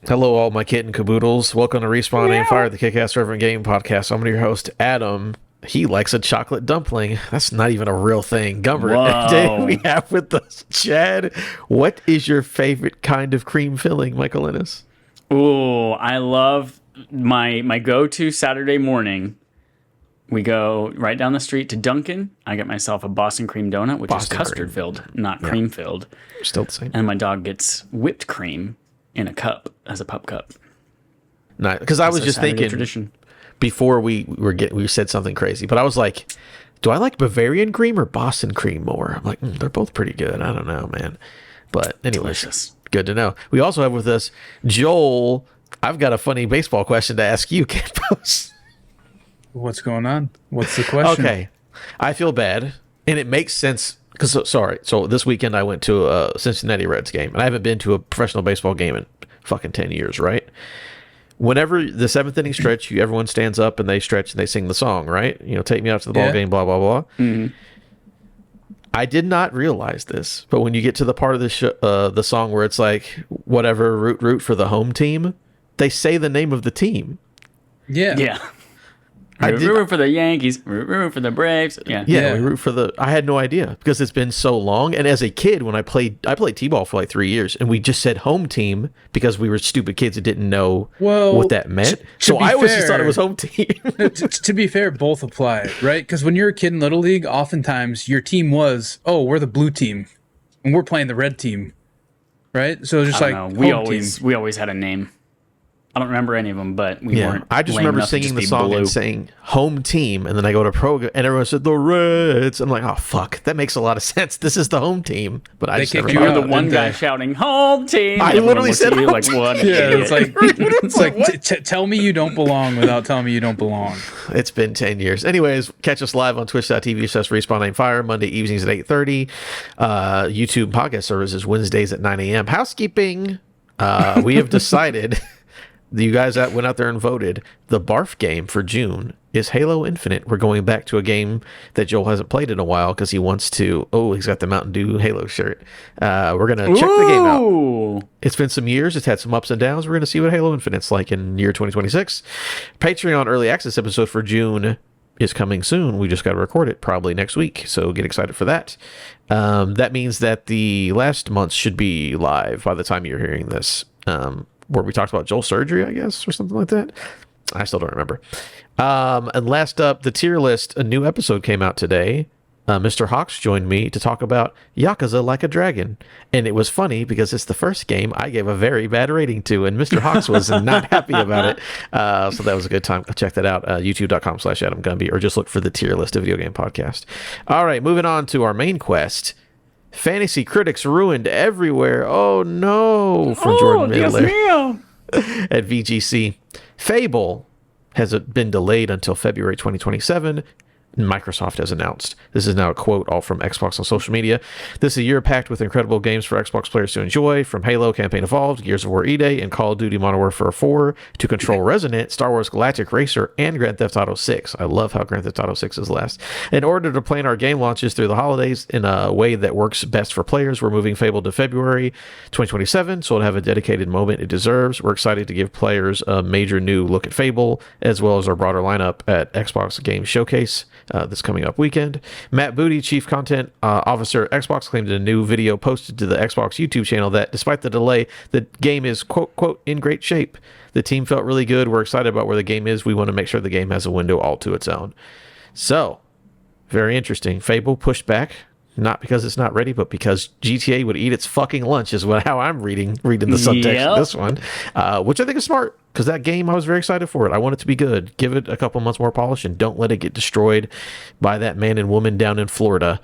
Hello, all my kitten caboodles. Welcome to Respawn Aim Fire, the Kick-Ass Reverend Game podcast. I'm your host, Adam. He likes a chocolate dumpling. That's not even a real thing. Gumber, today we have with us Chad. What is your favorite kind of cream filling, Michael Ennis? Ooh, I love my go-to Saturday morning. We go right down the street to Dunkin'. I get myself a Boston cream donut, which is custard filled, not cream filled. Still the same. And my dog gets whipped cream in a cup as a pup cup. Nice, because I was just thinking tradition. Before we said something crazy, but I was like, do I like Bavarian cream or Boston cream more? I'm like, they're both pretty good. I don't know, man. But anyways, Delicious. Good to know. We also have with us Joel. I've got a funny baseball question to ask you, Campos. What's going on? What's the question? Okay, I feel bad, and it makes sense. So this weekend I went to a Cincinnati Reds game, and I haven't been to a professional baseball game in fucking 10 years, right? Whenever the seventh inning stretch, everyone stands up and they stretch and they sing the song, right? You know, take me out to the ball game, blah, blah, blah. Mm-hmm. I did not realize this, but when you get to the part of the song where it's like, whatever, root for the home team, they say the name of the team. Yeah. Root for the Yankees, root for the Braves. Yeah, we root for the. I had no idea because it's been so long. And as a kid, when I played t-ball for like 3 years, and we just said home team because we were stupid kids that didn't know what that meant. So I always just thought it was home team. To be fair, both apply, right? Because when you're a kid in Little League, oftentimes your team was, we're the blue team, and we're playing the red team, right? So it's just we always had a name. I don't remember any of them, but we weren't. I just remember singing the song and saying home team, and then I go to pro, and everyone said the Reds. I'm like, oh fuck, that makes a lot of sense. This is the home team, but I just never. You were the one guy shouting home team. I literally said home like team. What? Yeah, it's like tell me you don't belong without telling me you don't belong. It's been 10 years. Anyways, catch us live on twitch.tv/Respawn Aim Fire Monday evenings at 8:30. YouTube podcast services Wednesdays at 9 a.m. Housekeeping. We have decided. You guys that went out there and voted. The barf game for June is Halo Infinite. We're going back to a game that Joel hasn't played in a while because he wants to. Oh, he's got the Mountain Dew Halo shirt. We're going to check the game out. It's been some years. It's had some ups and downs. We're going to see what Halo Infinite's like in year 2026. Patreon early access episode for June is coming soon. We just got to record it probably next week. So get excited for that. That means that the last month should be live by the time you're hearing this. Where we talked about Joel's surgery, I guess, or something like that. I still don't remember. And last up, the tier list. A new episode came out today. Mr. Hawks joined me to talk about Yakuza Like a Dragon. And it was funny because it's the first game I gave a very bad rating to, and Mr. Hawks was not happy about it. So that was a good time. Check that out, youtube.com/Adam Gumby, or just look for the tier list of video game podcast. All right, moving on to our main quest. Fantasy critics ruined everywhere. Oh no! From Jordan Midler at VGC. Fable has been delayed until February 2027. Microsoft has announced. This is now a quote all from Xbox on social media. This is a year packed with incredible games for Xbox players to enjoy, from Halo Campaign Evolved, Gears of War E-Day, and Call of Duty Modern Warfare 4 to Control Resonant, Star Wars Galactic Racer, and Grand Theft Auto 6. I love how Grand Theft Auto 6 is last. In order to plan our game launches through the holidays in a way that works best for players, we're moving Fable to February 2027, so it'll have a dedicated moment it deserves. We're excited to give players a major new look at Fable, as well as our broader lineup at Xbox Game Showcase this coming up weekend. Matt Booty, Chief Content Officer at Xbox, claimed in a new video posted to the Xbox YouTube channel that despite the delay, the game is quote in great shape. The team felt really good. We're excited about where the game is. We want to make sure the game has a window all to its own. So, very interesting. Fable pushed back, not because it's not ready, but because GTA would eat its fucking lunch is how I'm reading the subtext of this one, which I think is smart, because that game, I was very excited for it. I want it to be good. Give it a couple months more polish, and don't let it get destroyed by that man and woman down in Florida.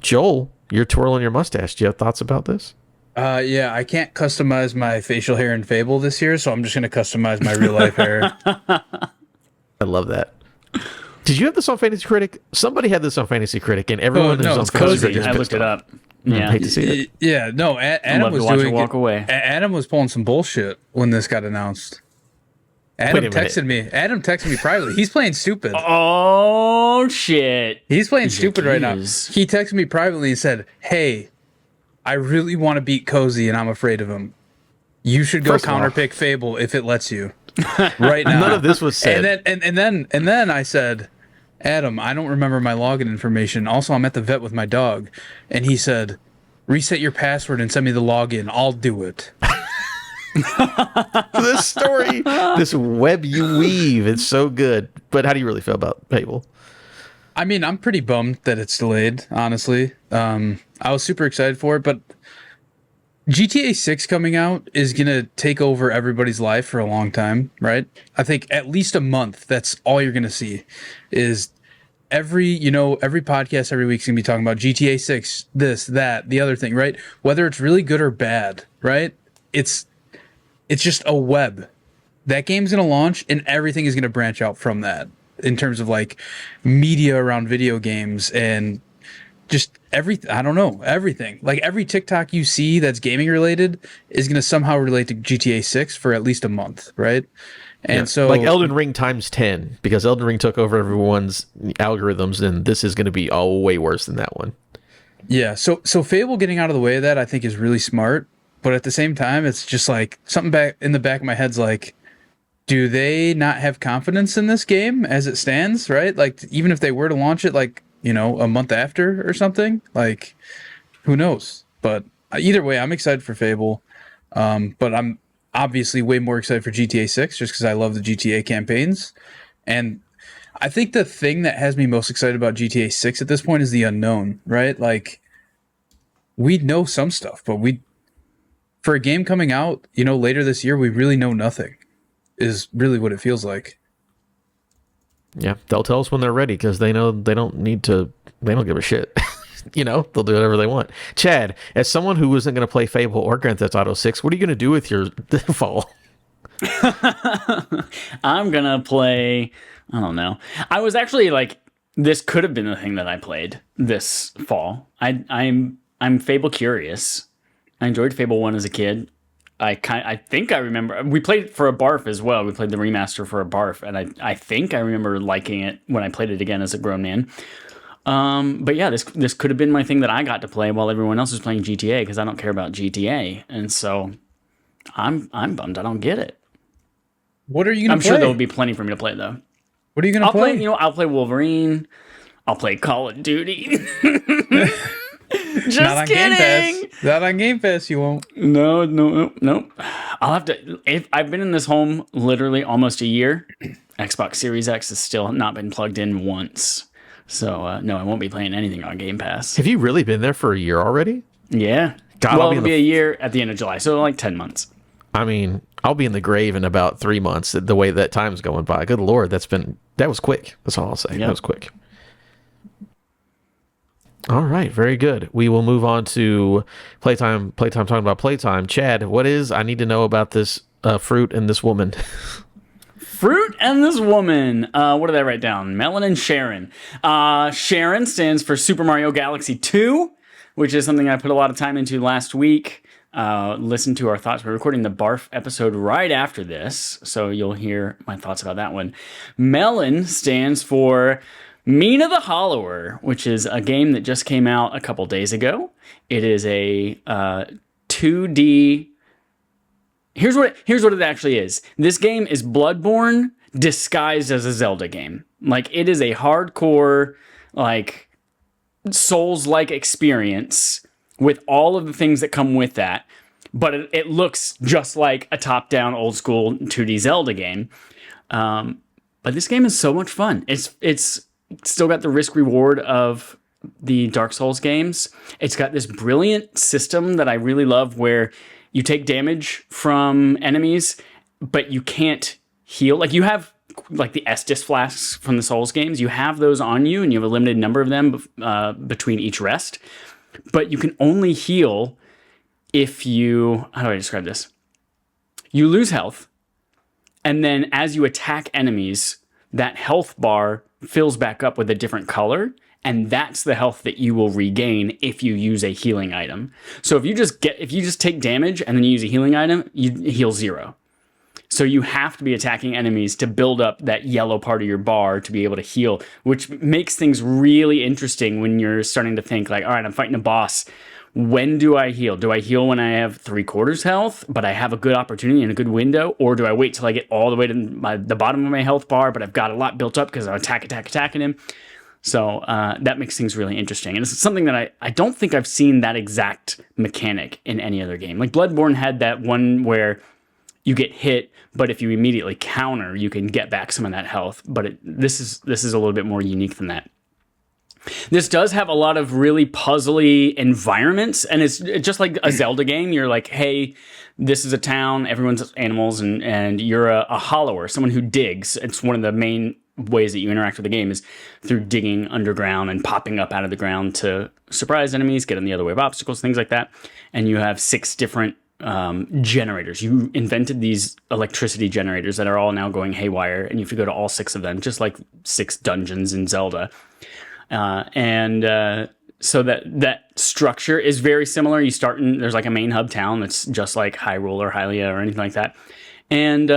Joel, you're twirling your mustache. Do you have thoughts about this? Yeah, I can't customize my facial hair in Fable this year, so I'm just going to customize my real life hair. I love that. Did you have this on Fantasy Critic? Somebody had this on Fantasy Critic, and everyone who's on Fantasy Critic. I looked it up. Yeah, hate to see it. Yeah, no. Adam was doing. Walk away. Adam was pulling some bullshit when this got announced. Adam texted me privately. He's playing stupid. Oh shit! He's playing stupid right now. He texted me privately and said, "Hey, I really want to beat Cozy, and I'm afraid of him." You should go First of all- counterpick Fable if it lets you. Right now. None of this was said. And then I said, Adam, I don't remember my login information. Also, I'm at the vet with my dog. And he said, reset your password and send me the login. I'll do it. This story, this web you weave, it's so good. But how do you really feel about Fable? I mean, I'm pretty bummed that it's delayed, honestly. I was super excited for it, but GTA 6 coming out is going to take over everybody's life for a long time, right? I think at least a month, that's all you're going to see is every podcast every week's going to be talking about GTA 6, this, that, the other thing, right? Whether it's really good or bad, right? It's just a web. That game's going to launch and everything is going to branch out from that in terms of like media around video games and just everything. Like every TikTok you see that's gaming related is going to somehow relate to GTA 6 for at least a month, right? And so like Elden Ring times 10, because Elden Ring took over everyone's algorithms, and this is going to be all way worse than that one. Yeah, so Fable getting out of the way of that I think is really smart, but at the same time it's just like something back in the back of my head's like, do they not have confidence in this game as it stands, right? Like even if they were to launch it like a month after or something, like who knows? But either way, I'm excited for Fable. But I'm obviously way more excited for GTA 6 just because I love the GTA campaigns. And I think the thing that has me most excited about GTA 6 at this point is the unknown, right? Like we know some stuff, but for a game coming out, later this year, we really know nothing is really what it feels like. Yeah, they'll tell us when they're ready because they know they don't give a shit. They'll do whatever they want. Chad, as someone who isn't going to play Fable or Grand Theft Auto 6, what are you going to do with your fall? I'm going to play, I don't know. I was actually like, this could have been the thing that I played this fall. I'm Fable curious. I enjoyed Fable 1 as a kid. I think I remember we played it for a barf as well. We played the remaster for a barf, and I think I remember liking it when I played it again as a grown man. But yeah, this could have been my thing that I got to play while everyone else is playing GTA because I don't care about GTA, and so I'm bummed I don't get it. What are you gonna play? I'm sure there will be plenty for me to play though. What are you gonna play? I'll play Wolverine. I'll play Call of Duty. Just Not on kidding. Game Pass. Not on Game Pass, you won't. No. I'll have to. I've been in this home literally almost a year. Xbox Series X has still not been plugged in once. So, no, I won't be playing anything on Game Pass. Have you really been there for a year already? Yeah. God, well, it'll be a year at the end of July. So, like 10 months. I mean, I'll be in the grave in about 3 months, the way that time's going by. Good Lord, that was quick. That's all I'll say. Yep. That was quick. All right, very good. We will move on to playtime. Talking about playtime. Chad, I need to know about this fruit and this woman. Fruit and this woman. What did I write down? Melon and Sharon. Sharon stands for Super Mario Galaxy 2, which is something I put a lot of time into last week. Listen to our thoughts. We're recording the Barf episode right after this, so you'll hear my thoughts about that one. Melon stands for Mina the Hollower, which is a game that just came out a couple days ago. It is a 2D. Here's what it actually is. This game is Bloodborne disguised as a Zelda game. Like, it is a hardcore, like, Souls-like experience with all of the things that come with that. But it looks just like a top-down, old-school 2D Zelda game. But this game is so much fun. It's still got the risk-reward of the Dark Souls games. It's got this brilliant system that I really love where you take damage from enemies, but you can't heal. Like, you have like the Estus flasks from the Souls games. You have those on you, and you have a limited number of them between each rest. But you can only heal if you... How do I describe this? You lose health, and then as you attack enemies, that health bar fills back up with a different color, and that's the health that you will regain if you use a healing item. So if you just take damage and then you use a healing item, you heal 0. So you have to be attacking enemies to build up that yellow part of your bar to be able to heal, which makes things really interesting when you're starting to think like, all right, I'm fighting a boss. when do I heal? Do I heal when I have 3/4 health, but I have a good opportunity and a good window? Or do I wait till I get all the way to the bottom of my health bar, but I've got a lot built up because I'm attacking him? So that makes things really interesting. And it's something that I don't think I've seen that exact mechanic in any other game. Like Bloodborne had that one where you get hit, but if you immediately counter, you can get back some of that health. But this is a little bit more unique than that. This does have a lot of really puzzly environments, and it's just like a Zelda game. You're like, hey, this is a town, everyone's animals, and you're a hollower, someone who digs. It's one of the main ways that you interact with the game is through digging underground and popping up out of the ground to surprise enemies, get in the other way of obstacles, things like that. And you have 6 different generators. You invented these electricity generators that are all now going haywire, and you have to go to all 6 of them, just like 6 dungeons in Zelda. So that structure is very similar. You start in, there's like a main hub town that's just like Hyrule or Hylia or anything like that. And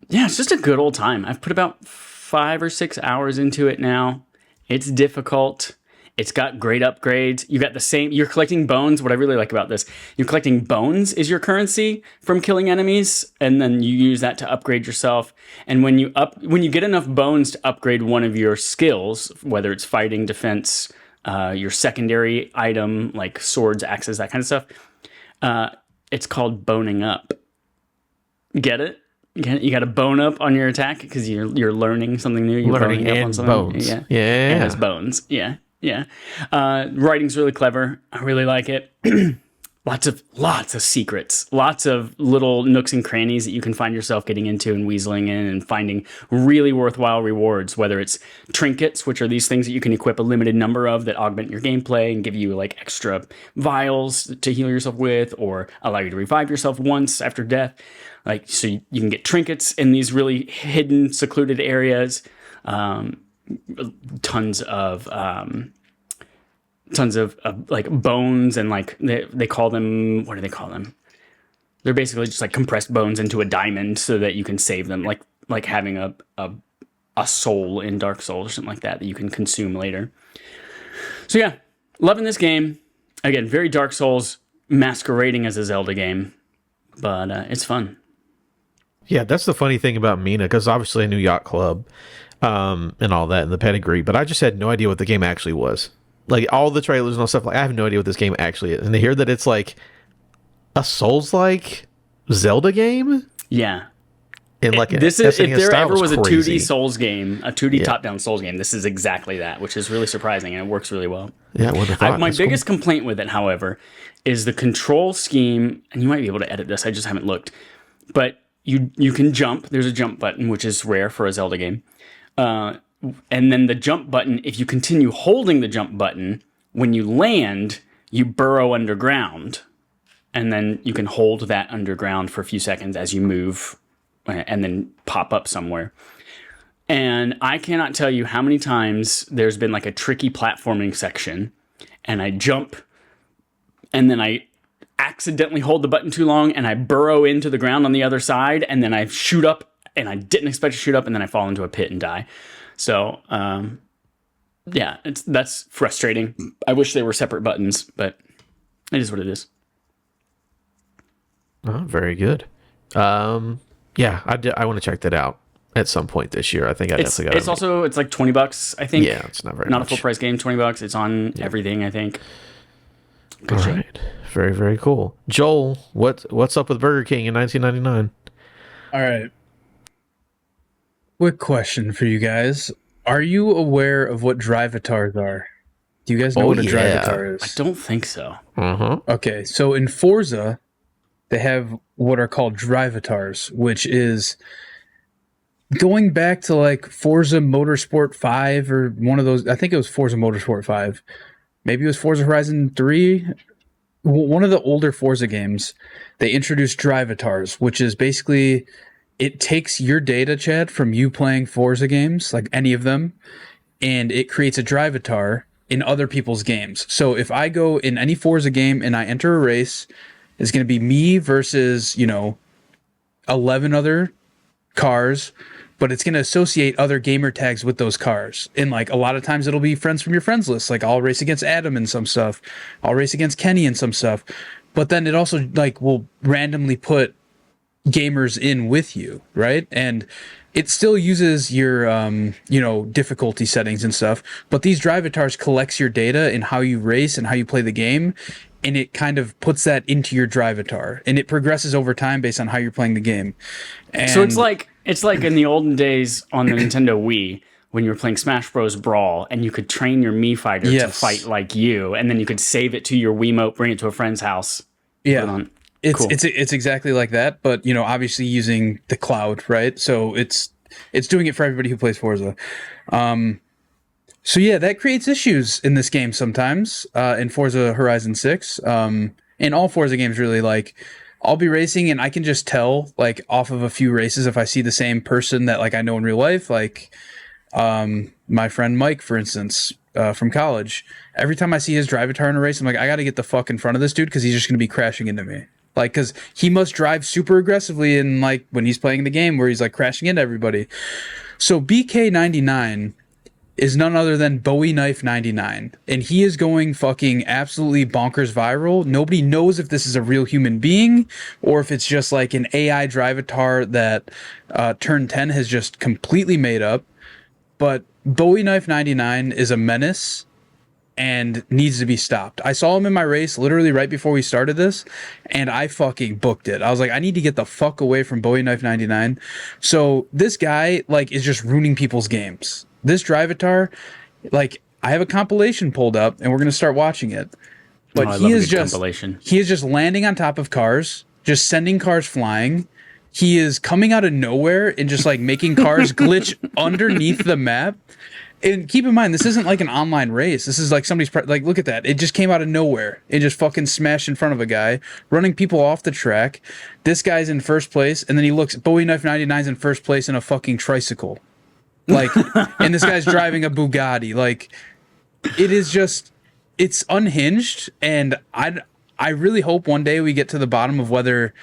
yeah, it's just a good old time. I've put about 5 or 6 hours into it now. It's difficult. It's got great upgrades. You got the same, you're collecting bones. What I really like about this, you're collecting bones is your currency from killing enemies, and then you use that to upgrade yourself. And when you get enough bones to upgrade one of your skills, whether it's fighting, defense, your secondary item like swords, axes, that kind of stuff, it's called boning up. Get it? You got to bone up on your attack because you're learning something new. You're learning up and on something. bones. Yeah. It has bones. Yeah. Writing's really clever. I really like it. Lots of secrets, lots of little nooks and crannies that you can find yourself getting into and weaseling in and finding really worthwhile rewards, whether it's trinkets, which are these things that you can equip a limited number of that augment your gameplay and give you like extra vials to heal yourself with, or allow you to revive yourself once after death. Like, so you can get trinkets in these really hidden, secluded areas. Tons of like bones, and like they call them, what do they call them? They're basically just like compressed bones into a diamond so that you can save them, like having a soul in Dark Souls or something like that you can consume later. So yeah, loving this game. Again, very Dark Souls masquerading as a Zelda game, but it's fun. Yeah, that's the funny thing about Mina, because obviously I knew Yacht Club and all that and the pedigree, but I just had no idea what the game actually was. Like all the trailers and all stuff, like I have no idea what this game actually is. And to hear that it's like a Souls-like Zelda game, yeah. And like this is, if there ever was crazy. a 2D Souls game, a 2D top-down Souls game, this is exactly that, which is really surprising, and it works really well. Yeah, I would have thought. My biggest complaint with it, however, is the control scheme, and you might be able to edit this. I just haven't looked, but you can jump. There's a jump button, which is rare for a Zelda game. And then the jump button, if you continue holding the jump button, when you land, you burrow underground. And then you can hold that underground for a few seconds as you move and then pop up somewhere. And I cannot tell you how many times there's been like a tricky platforming section and I jump and then I accidentally hold the button too long and I burrow into the ground on the other side and then I shoot up and I didn't expect to shoot up and then I fall into a pit and die. So, yeah, that's frustrating. I wish they were separate buttons, but it is what it is. Oh, very good. Yeah, I want to check that out at some point this year. I think I definitely got it. It's also, it's like $20, I think. Yeah, it's not very Not much. a full price game, $20. It's on everything, I think. Good all right. Very, very cool. Joel, what's up with Burger King in 1999? All right. Quick question for you guys. Are you aware of what drivatars are? Do you guys know what a drivatar is? I don't think so. Uh-huh. Okay, so in Forza, they have what are called drivatars, which is going back to like Forza Motorsport 5 or one of those. I think it was Forza Motorsport 5. Maybe it was Forza Horizon 3. One of the older Forza games, they introduced drivatars, which is basically... it takes your data, Chad, from you playing Forza games, like any of them, and it creates a drivatar in other people's games. So if I go in any Forza game and I enter a race, it's going to be me versus, 11 other cars, but it's going to associate other gamer tags with those cars. And like a lot of times it'll be friends from your friends list. Like I'll race against Adam in some stuff. I'll race against Kenny in some stuff. But then it also like will randomly put gamers in with you, right? And it still uses your difficulty settings and stuff, but these drivatars collects your data and how you race and how you play the game, and it kind of puts that into your drivatar, and it progresses over time based on how you're playing the game. And so it's like in the olden days on the Nintendo Wii when you were playing Smash Bros. Brawl and you could train your Mii fighter to fight like you, and then you could save it to your Wiimote, bring it to a friend's house. Yeah. It's exactly like that, but obviously using the cloud, right? So it's doing it for everybody who plays Forza. So yeah, that creates issues in this game sometimes, in Forza Horizon 6. In all Forza games really, like I'll be racing and I can just tell like off of a few races if I see the same person that like I know in real life, like my friend Mike, for instance, from college. Every time I see his drivatar in a race, I'm like, I got to get the fuck in front of this dude because he's just going to be crashing into me. Like, because he must drive super aggressively in like when he's playing the game where he's like crashing into everybody. So BK99 is none other than Bowie Knife 99, and he is going fucking absolutely bonkers viral. Nobody knows if this is a real human being or if it's just like an AI drivatar that Turn 10 has just completely made up. But Bowie Knife 99 is a menace and needs to be stopped. I saw him in my race literally right before we started this, and I fucking booked it. I was like, I need to get the fuck away from Bowie Knife 99. So this guy like is just ruining people's games. This drivatar, like I have a compilation pulled up and we're going to start watching it. But he is just landing on top of cars, just sending cars flying. He is coming out of nowhere and just like making cars glitch underneath the map. And keep in mind, this isn't like an online race. This is like somebody's like, look at that. It just came out of nowhere. It just fucking smashed in front of a guy, running people off the track. This guy's in first place, and then he looks. Bowie Knife 99's in first place in a fucking tricycle, like, and this guy's driving a Bugatti. Like, it is just, it's unhinged. And I really hope one day we get to the bottom of whether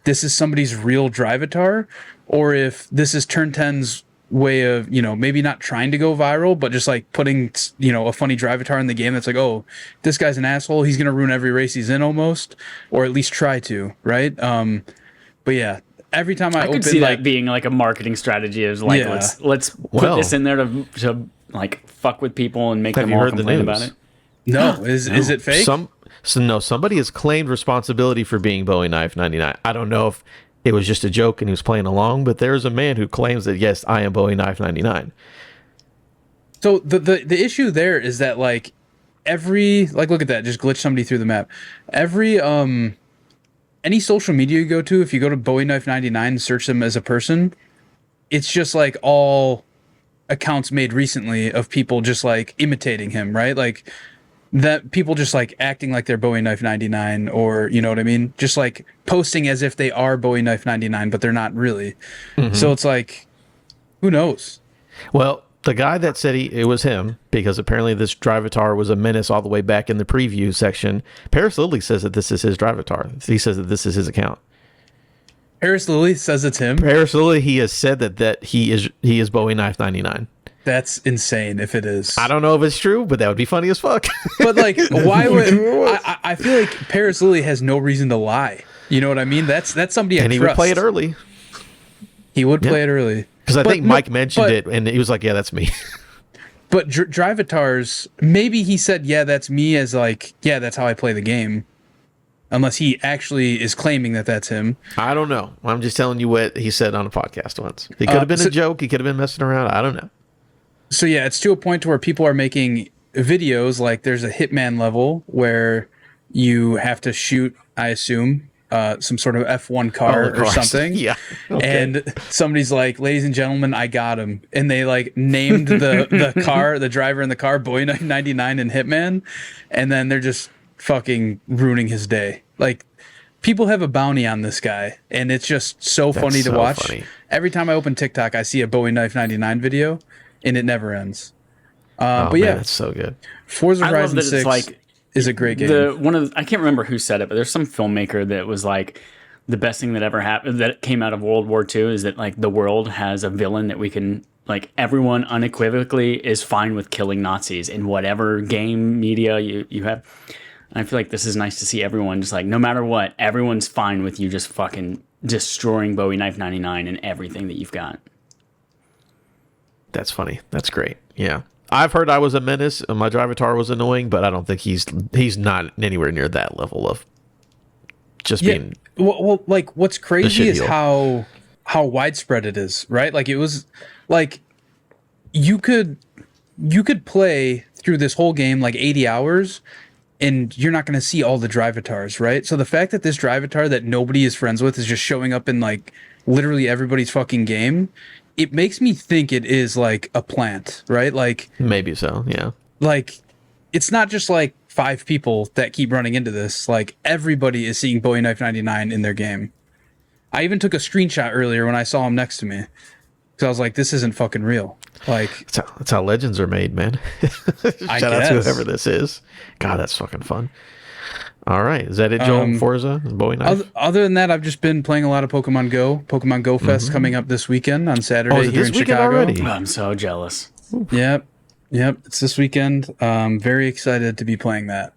this is somebody's real drivatar or if this is Turn 10's way of maybe not trying to go viral but just like putting a funny drivatar in the game that's like, oh, this guy's an asshole, he's gonna ruin every race he's in almost, or at least try to, right? But yeah, every time I open, could see that being like a marketing strategy is like, let's put this in there to like fuck with people and make them all complain about it. No, is it fake? Somebody has claimed responsibility for being Bowie Knife 99. I don't know if it was just a joke and he was playing along, but there's a man who claims that, yes, I am Bowie Knife 99. So the issue there is that like look at that, just glitch somebody through the map. Every any social media you go to, if you go to Bowie Knife 99 and search them as a person, it's just like all accounts made recently of people just like imitating him, right? Like that people just like acting like they're Bowie Knife 99, or you know what I mean? Just like posting as if they are Bowie Knife 99, but they're not really. Mm-hmm. So it's like, who knows? Well, the guy that said it was him, because apparently this drivatar was a menace all the way back in the preview section. Paris Lilly says that this is his drivatar. He says that this is his account. Paris Lilly says it's him? Paris Lilly, he has said that he is Bowie Knife 99. That's insane if it is. I don't know if it's true, but that would be funny as fuck. But like, why would I feel like Paris Lilly has no reason to lie. You know what I mean? That's somebody I trust. And he would play it early. He would play it early. Because I think Mike mentioned it, and he was like, yeah, that's me. But drivatars, maybe he said, yeah, that's me, as like, yeah, that's how I play the game. Unless he actually is claiming that that's him. I don't know. I'm just telling you what he said on a podcast once. It could have been a joke. He could have been messing around. I don't know. So yeah, it's to a point to where people are making videos, like there's a Hitman level where you have to shoot, I assume, some sort of F1 car or something. Yeah. Okay. And somebody's like, ladies and gentlemen, I got him. And they like named the car, the driver in the car, Bowie 99 and Hitman. And then they're just fucking ruining his day. Like, people have a bounty on this guy, and it's just so funny to watch. Funny. Every time I open TikTok, I see a Bowie Knife 99 video, and it never ends. But yeah, it's so good. Forza Horizon 6 is a great game. I can't remember who said it, but there's some filmmaker that was like, the best thing that ever happened that came out of World War II is that like the world has a villain that we can like everyone unequivocally is fine with killing Nazis in whatever game media you have. And I feel like this is nice to see everyone just like no matter what, everyone's fine with you just fucking destroying Bowie Knife 99 and everything that you've got. That's funny. That's great. Yeah. I've heard I was a menace and my drivatar was annoying, but I don't think he's not anywhere near that level of just being. Well, like what's crazy is how widespread it is, right? Like it was like you could play through this whole game like 80 hours and you're not going to see all the drivatars, right? So the fact that this drivatar that nobody is friends with is just showing up in like literally everybody's fucking game, it makes me think it is like a plant, right? Like maybe so, yeah. Like it's not just like 5 people that keep running into this. Like everybody is seeing Bowie Knife 99 in their game. I even took a screenshot earlier when I saw him next to me because I was like, this isn't fucking real. Like that's how legends are made, man. Shout out to whoever this is. God, that's fucking fun. All right, is that it, Joel? Forza and Bowie Knife. Other than that, I've just been playing a lot of Pokemon Go. Pokemon Go Fest coming up this weekend on Saturday here in Chicago. Already? Oh, I'm so jealous. Yep, it's this weekend. Very excited to be playing that.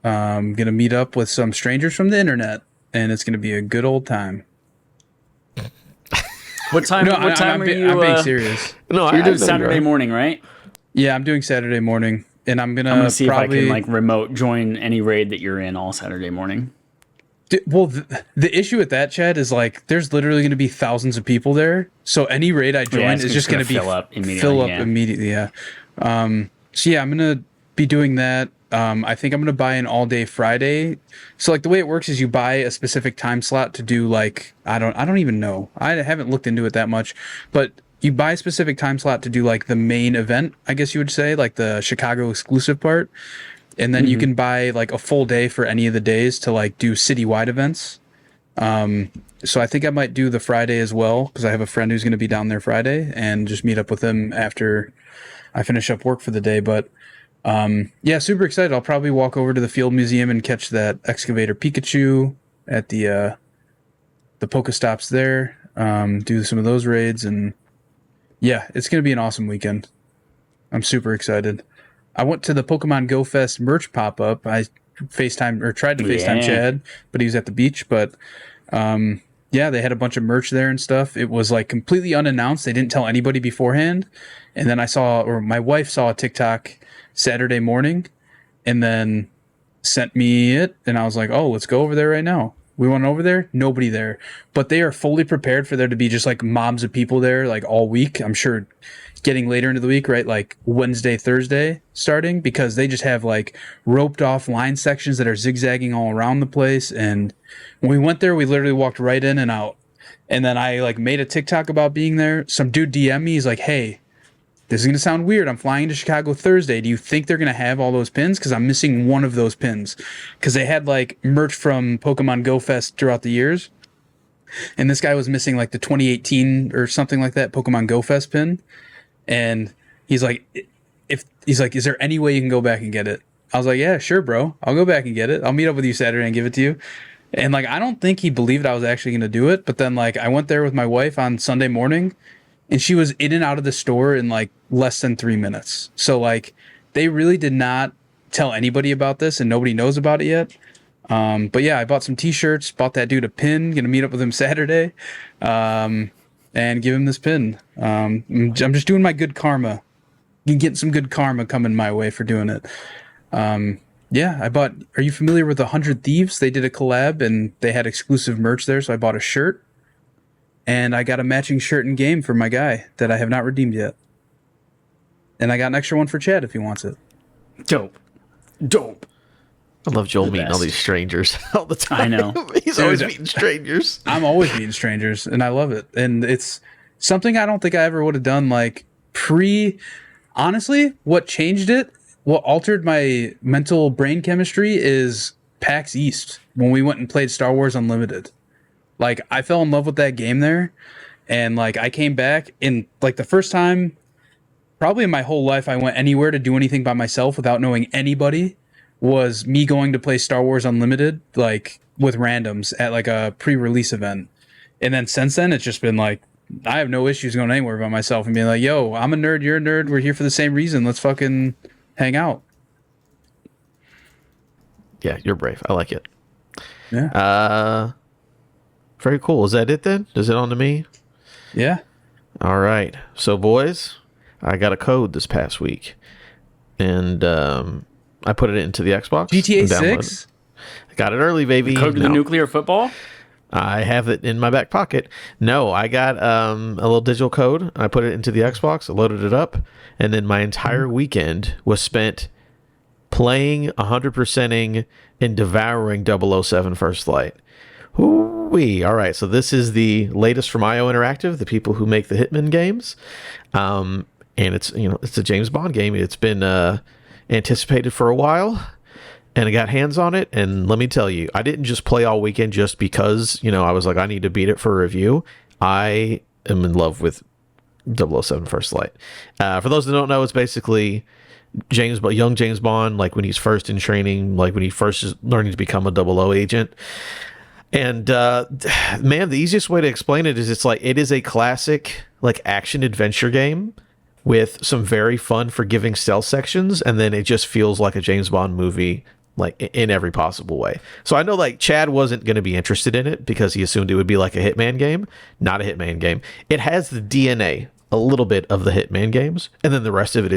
Gonna meet up with some strangers from the internet, and it's gonna be a good old time. What time? No, what time are you? I'm being serious. No, you're doing Saturday morning, right? Yeah, I'm doing Saturday morning, and I'm gonna see probably, if I can like remote join any raid that you're in all Saturday morning. Well, the issue with that, Chad, is like there's literally going to be thousands of people there, so any raid I join is just going to fill up immediately. Yeah. So yeah, I'm gonna be doing that. I think I'm gonna buy an all-day Friday. So like the way it works is you buy a specific time slot to do like I don't even know. I haven't looked into it that much, but you buy a specific time slot to do like the main event, I guess you would say, like the Chicago exclusive part. And then you can buy like a full day for any of the days to like do citywide events. So I think I might do the Friday as well because I have a friend who's going to be down there Friday and just meet up with him after I finish up work for the day. But yeah, super excited. I'll probably walk over to the Field Museum and catch that excavator Pikachu at the Pokestops there. Do some of those raids, and yeah, it's going to be an awesome weekend. I'm super excited. I went to the Pokemon Go Fest merch pop-up. I tried to FaceTime Chad, but he was at the beach. But yeah, they had a bunch of merch there and stuff. It was like completely unannounced. They didn't tell anybody beforehand. And then my wife saw a TikTok Saturday morning and then sent me it. And I was like, oh, let's go over there right now. We went over there, nobody there. But they are fully prepared for there to be just like mobs of people there like all week. I'm sure getting later into the week, right? Like Wednesday, Thursday starting, because they just have like roped off line sections that are zigzagging all around the place. And when we went there, we literally walked right in and out. And then I like made a TikTok about being there. Some dude DM me, he's like, hey, this is going to sound weird. I'm flying to Chicago Thursday. Do you think they're going to have all those pins? Because I'm missing one of those pins. Because they had like merch from Pokemon Go Fest throughout the years. And this guy was missing like the 2018 or something like that Pokemon Go Fest pin. And he's like, is there any way you can go back and get it? I was like, yeah, sure, bro. I'll go back and get it. I'll meet up with you Saturday and give it to you. And like, I don't think he believed I was actually going to do it. But then like, I went there with my wife on Sunday morning and she was in and out of the store in like less than 3 minutes. So like, they really did not tell anybody about this and nobody knows about it yet. But yeah, I bought some t-shirts, bought that dude a pin, going to meet up with him Saturday. And give him this pin. I'm just doing my good karma. You can get some good karma coming my way for doing it. Yeah, I bought. Are you familiar with 100 Thieves? They did a collab and they had exclusive merch there, so I bought a shirt. And I got a matching shirt in game for my guy that I have not redeemed yet. And I got an extra one for Chad if he wants it. Dope. I love Joel meeting all these strangers all the time. I know. He's always meeting strangers. I'm always meeting strangers, and I love it. And it's something I don't think I ever would have done like honestly, what changed it, what altered my mental brain chemistry is PAX East when we went and played Star Wars Unlimited. Like, I fell in love with that game there, and like I came back in like the first time probably in my whole life I went anywhere to do anything by myself without knowing anybody was me going to play Star Wars Unlimited, like with randoms at like a pre-release event. And then since then, it's just been like, I have no issues going anywhere by myself and being like, yo, I'm a nerd, you're a nerd, we're here for the same reason. Let's fucking hang out. Yeah, you're brave. I like it. Yeah. Very cool. Is that it then? Is it on to me? Yeah. All right. So, boys, I got a code this past week, and I put it into the Xbox. GTA 6? I got it early, baby. Code to the nuclear football? I have it in my back pocket. No, I got a little digital code. I put it into the Xbox. I loaded it up, and then my entire weekend was spent playing, 100%ing, and devouring 007 First Flight. Hoo-wee. All right, so this is the latest from IO Interactive, the people who make the Hitman games, and it's a James Bond game. It's been anticipated for a while. And I got hands on it, and let me tell you, I didn't just play all weekend just because, I was like, I need to beat it for a review. I am in love with 007 First Light. For those that don't know, it's basically young James Bond, like when he's first in training, like when he first is learning to become a 00 agent. And man, the easiest way to explain it is it is a classic like action adventure game with some very fun, forgiving stealth sections, and then it just feels like a James Bond movie, like in every possible way. So I know like Chad wasn't going to be interested in it because he assumed it would be like a Hitman game. Not a Hitman game. It has the DNA, a little bit of the Hitman games, and then the rest of it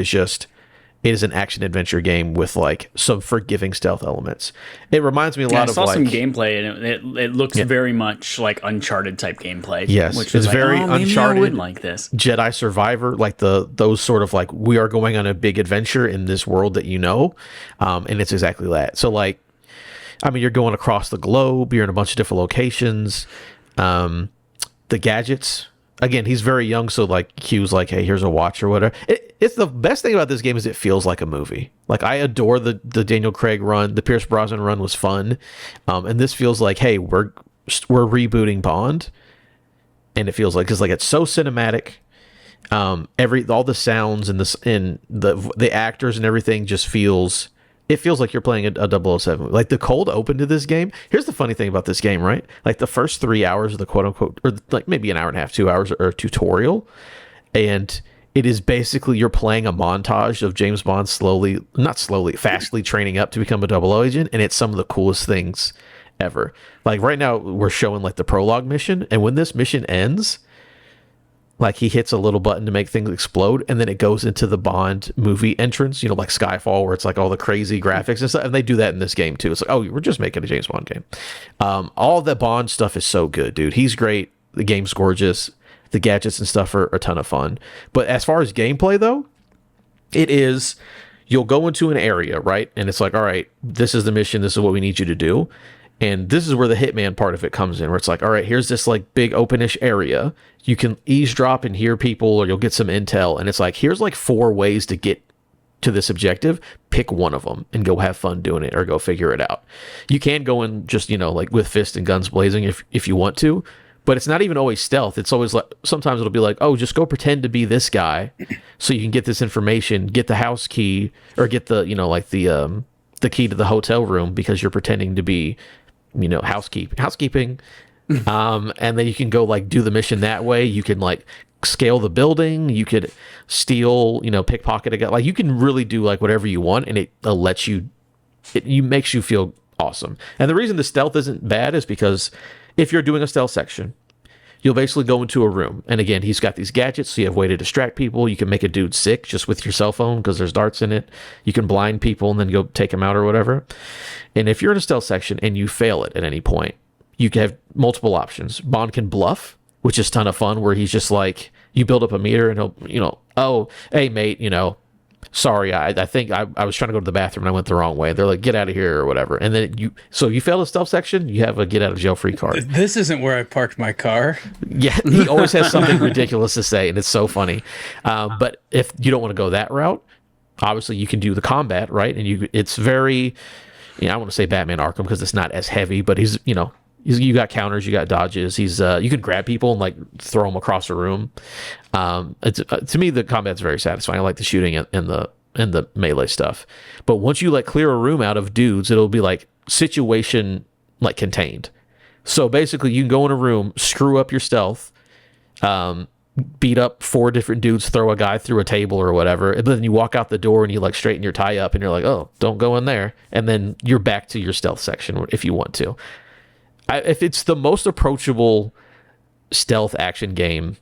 is an action adventure game with like some forgiving stealth elements. It reminds me a lot of like... I saw some gameplay, and it looks very much like Uncharted type gameplay. Yes, which it's is very like, maybe Uncharted. I would like this. Jedi Survivor, like those sort of like, we are going on a big adventure in this world that and it's exactly that. So like, I mean, you're going across the globe, you're in a bunch of different locations. The gadgets... Again, he's very young, so like Q's like, hey, here's a watch or whatever. It's the best thing about this game is it feels like a movie. Like I adore the Daniel Craig run, the Pierce Brosnan run was fun, and this feels like, hey, we're rebooting Bond, and it feels like because like it's so cinematic. All the sounds and the actors and everything just feels. It feels like you're playing a 007. Like the cold open to this game. Here's the funny thing about this game, right? Like the first 3 hours of the quote unquote, or like maybe an hour and a half, 2 hours or tutorial. And it is basically you're playing a montage of James Bond fastly training up to become a 00 agent. And it's some of the coolest things ever. Like right now we're showing like the prologue mission. And when this mission ends, like he hits a little button to make things explode, and then it goes into the Bond movie entrance, like Skyfall, where it's like all the crazy graphics and stuff. And they do that in this game too. It's like, oh, we're just making a James Bond game. All the Bond stuff is so good, dude. He's great. The game's gorgeous. The gadgets and stuff are a ton of fun. But as far as gameplay though, you'll go into an area, right? And it's like, all right, this is the mission. This is what we need you to do. And this is where the Hitman part of it comes in, where it's like, all right, here's this like big openish area. You can eavesdrop and hear people, or you'll get some intel. And it's like, here's like 4 ways to get to this objective. Pick one of them and go have fun doing it, or go figure it out. You can go in just, like with fist and guns blazing if you want to, but it's not even always stealth. It's always like, sometimes it'll be like, oh, just go pretend to be this guy so you can get this information, get the house key, or get the, like the key to the hotel room because you're pretending to be, housekeeping. And then you can go like do the mission that way. You can like scale the building. You could steal, pickpocket a guy. Like you can really do like whatever you want, and it lets you. It makes you feel awesome. And the reason the stealth isn't bad is because if you're doing a stealth section, you'll basically go into a room. And again, he's got these gadgets, so you have a way to distract people. You can make a dude sick just with your cell phone because there's darts in it. You can blind people and then go take them out or whatever. And if you're in a stealth section and you fail it at any point, you can have multiple options. Bond can bluff, which is a ton of fun, where he's just like, you build up a meter and he'll, oh, hey, mate, sorry, I think I was trying to go to the bathroom and I went the wrong way. They're like, get out of here or whatever. And then you fail the stealth section, you have a get out of jail free card. This isn't where I parked my car. Yeah, he always has something ridiculous to say, and it's so funny. But if you don't want to go that route, obviously you can do the combat, right? And it's very, I want to say Batman Arkham because it's not as heavy, but he's, you got counters, you got dodges. He's you can grab people and like throw them across a room. It's to me the combat's very satisfying. I like the shooting and the melee stuff. But once you like clear a room out of dudes, it'll be like situation like contained. So basically, you can go in a room, screw up your stealth, beat up 4 different dudes, throw a guy through a table or whatever, and then you walk out the door and you like straighten your tie up and you're like, oh, don't go in there, and then you're back to your stealth section if you want to. If it's the most approachable stealth action game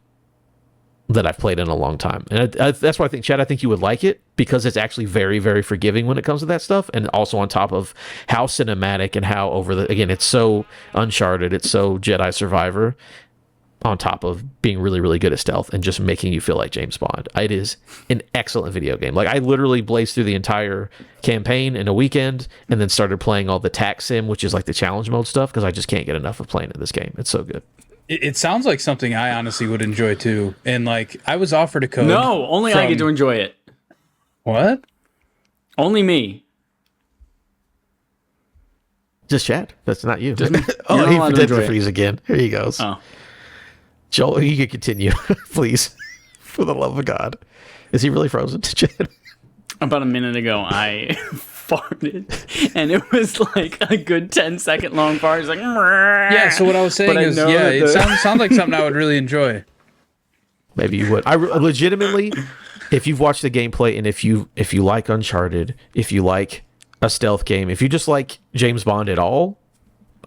that I've played in a long time, and that's why I think, Chad, I think you would like it, because it's actually very, very forgiving when it comes to that stuff, and also on top of how cinematic and how again, it's so Uncharted, it's so Jedi Survivor, on top of being really, really good at stealth and just making you feel like James Bond. It is an excellent video game. Like, I literally blazed through the entire campaign in a weekend and then started playing all the tac sim, which is like the challenge mode stuff, because I just can't get enough of playing in this game. It's so good. It sounds like something I honestly would enjoy too. And like, I was offered a code. No, only I get to enjoy it. What? Only me. Just Chad. That's not you. Just me. Oh, You're not allowed to he did enjoy the it. freeze again. Here he goes. Oh. Joel, you can continue, please. For the love of God. Is he really frozen, Chad? About a minute ago, I farted, and it was like a good 10-second long fart. It's like, Yeah, so what I was saying is, yeah, it sounds like something I would really enjoy. Maybe you would. I legitimately, if you've watched the gameplay, and if you like Uncharted, if you like a stealth game, if you just like James Bond at all,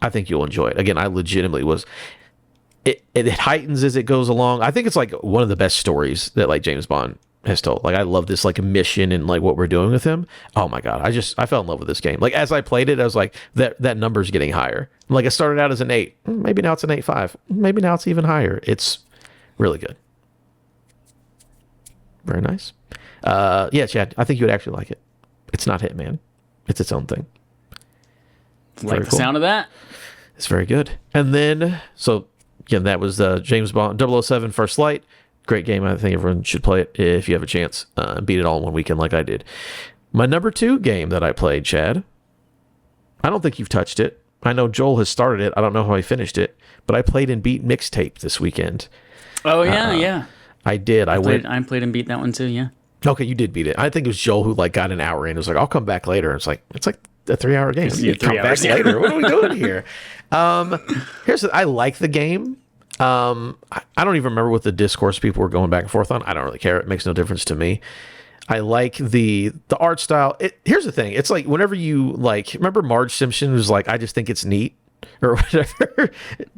I think you'll enjoy it. Again, I legitimately was. It heightens as it goes along. I think it's like one of the best stories that like James Bond has told. Like, I love this like mission and like what we're doing with him. Oh my God. I fell in love with this game. Like, as I played it, I was like, that number's getting higher. Like, it started out as an 8. Maybe now it's an 8.5. Maybe now it's even higher. It's really good. Very nice. Yeah, Chad, I think you would actually like it. It's not Hitman. It's its own thing. Like the sound of that? It's very good. And then, so again, that was James Bond 007 First Light. Great game. I think everyone should play it if you have a chance. Beat it all in one weekend like I did. My number 2 game that I played, Chad, I don't think you've touched it. I know Joel has started it. I don't know how he finished it, but I played and beat Mixtape this weekend. Oh, yeah, yeah. I did. I played and beat that one too, yeah. Okay, you did beat it. I think it was Joel who like got an hour in. It was like, I'll come back later. It's like a 3-hour game. Yeah, 3 hours, back later. What are we doing here? I like the game. I don't even remember what the discourse people were going back and forth on. I don't really care. It makes no difference to me. I like the art style. Here's the thing. It's like whenever you like, remember Marge Simpson was like, I just think it's neat or whatever.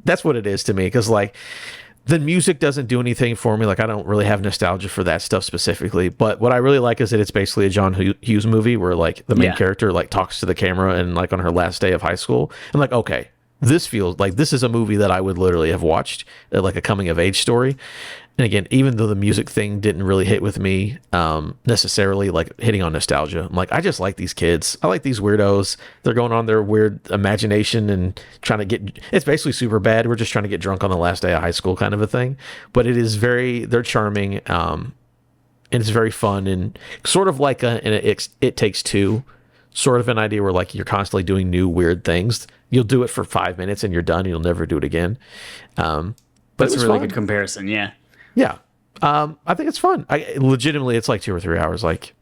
That's what it is to me. Because like the music doesn't do anything for me. Like, I don't really have nostalgia for that stuff specifically. But what I really like is that it's basically a John Hughes movie where like the main character like talks to the camera and like on her last day of high school. I'm like, okay, this feels like this is a movie that I would literally have watched, like a coming of age story. And again, even though the music thing didn't really hit with me necessarily, like hitting on nostalgia, I'm like, I just like these kids. I like these weirdos. They're going on their weird imagination and trying to get, it's basically super bad. We're just trying to get drunk on the last day of high school kind of a thing. But it is they're charming. And it's very fun and sort of like It Takes Two, sort of an idea where like you're constantly doing new weird things. You'll do it for 5 minutes and you're done. You'll never do it again. But that's a really fun. good comparison. Yeah. Yeah. I think it's fun. Legitimately, it's like 2 or 3 hours. Like,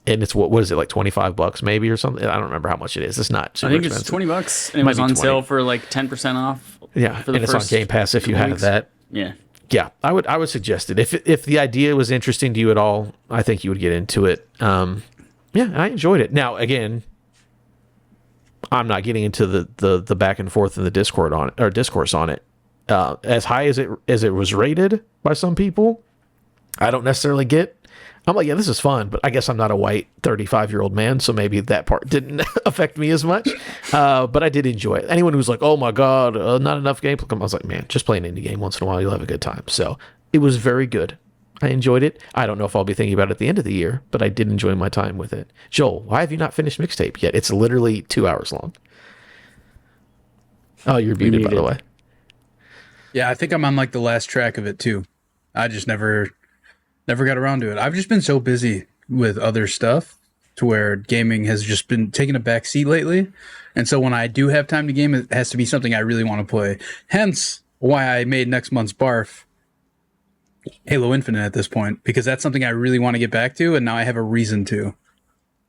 and it's what is it, like $25 maybe or something? I don't remember how much it is. It's not super expensive. It's $20 and it was on sale for like 10% off. Yeah. And it's on Game Pass if you have that. Yeah. Yeah. I would suggest it. If the idea was interesting to you at all, I think you would get into it. Yeah, I enjoyed it. Now, again, I'm not getting into the back and forth in the Discord on it, or discourse on it. As high as it was rated by some people, I don't necessarily get. I'm like, yeah, this is fun, but I guess I'm not a white 35-year-old man, so maybe that part didn't affect me as much. But I did enjoy it. Anyone who's like, oh my God, not enough gameplay, I was like, man, just play an indie game once in a while, you'll have a good time. So it was very good. I enjoyed it. I don't know if I'll be thinking about it at the end of the year, but I did enjoy my time with it. Joel, why have you not finished Mixtape yet? It's literally 2 hours long. Oh, you're muted, by the way. Yeah, I think I'm on like the last track of it too. I just never got around to it. I've just been so busy with other stuff to where gaming has just been taking a back seat lately. And so when I do have time to game, it has to be something I really want to play. Hence why I made next month's Barf Halo Infinite at this point, because that's something I really want to get back to, and now I have a reason to.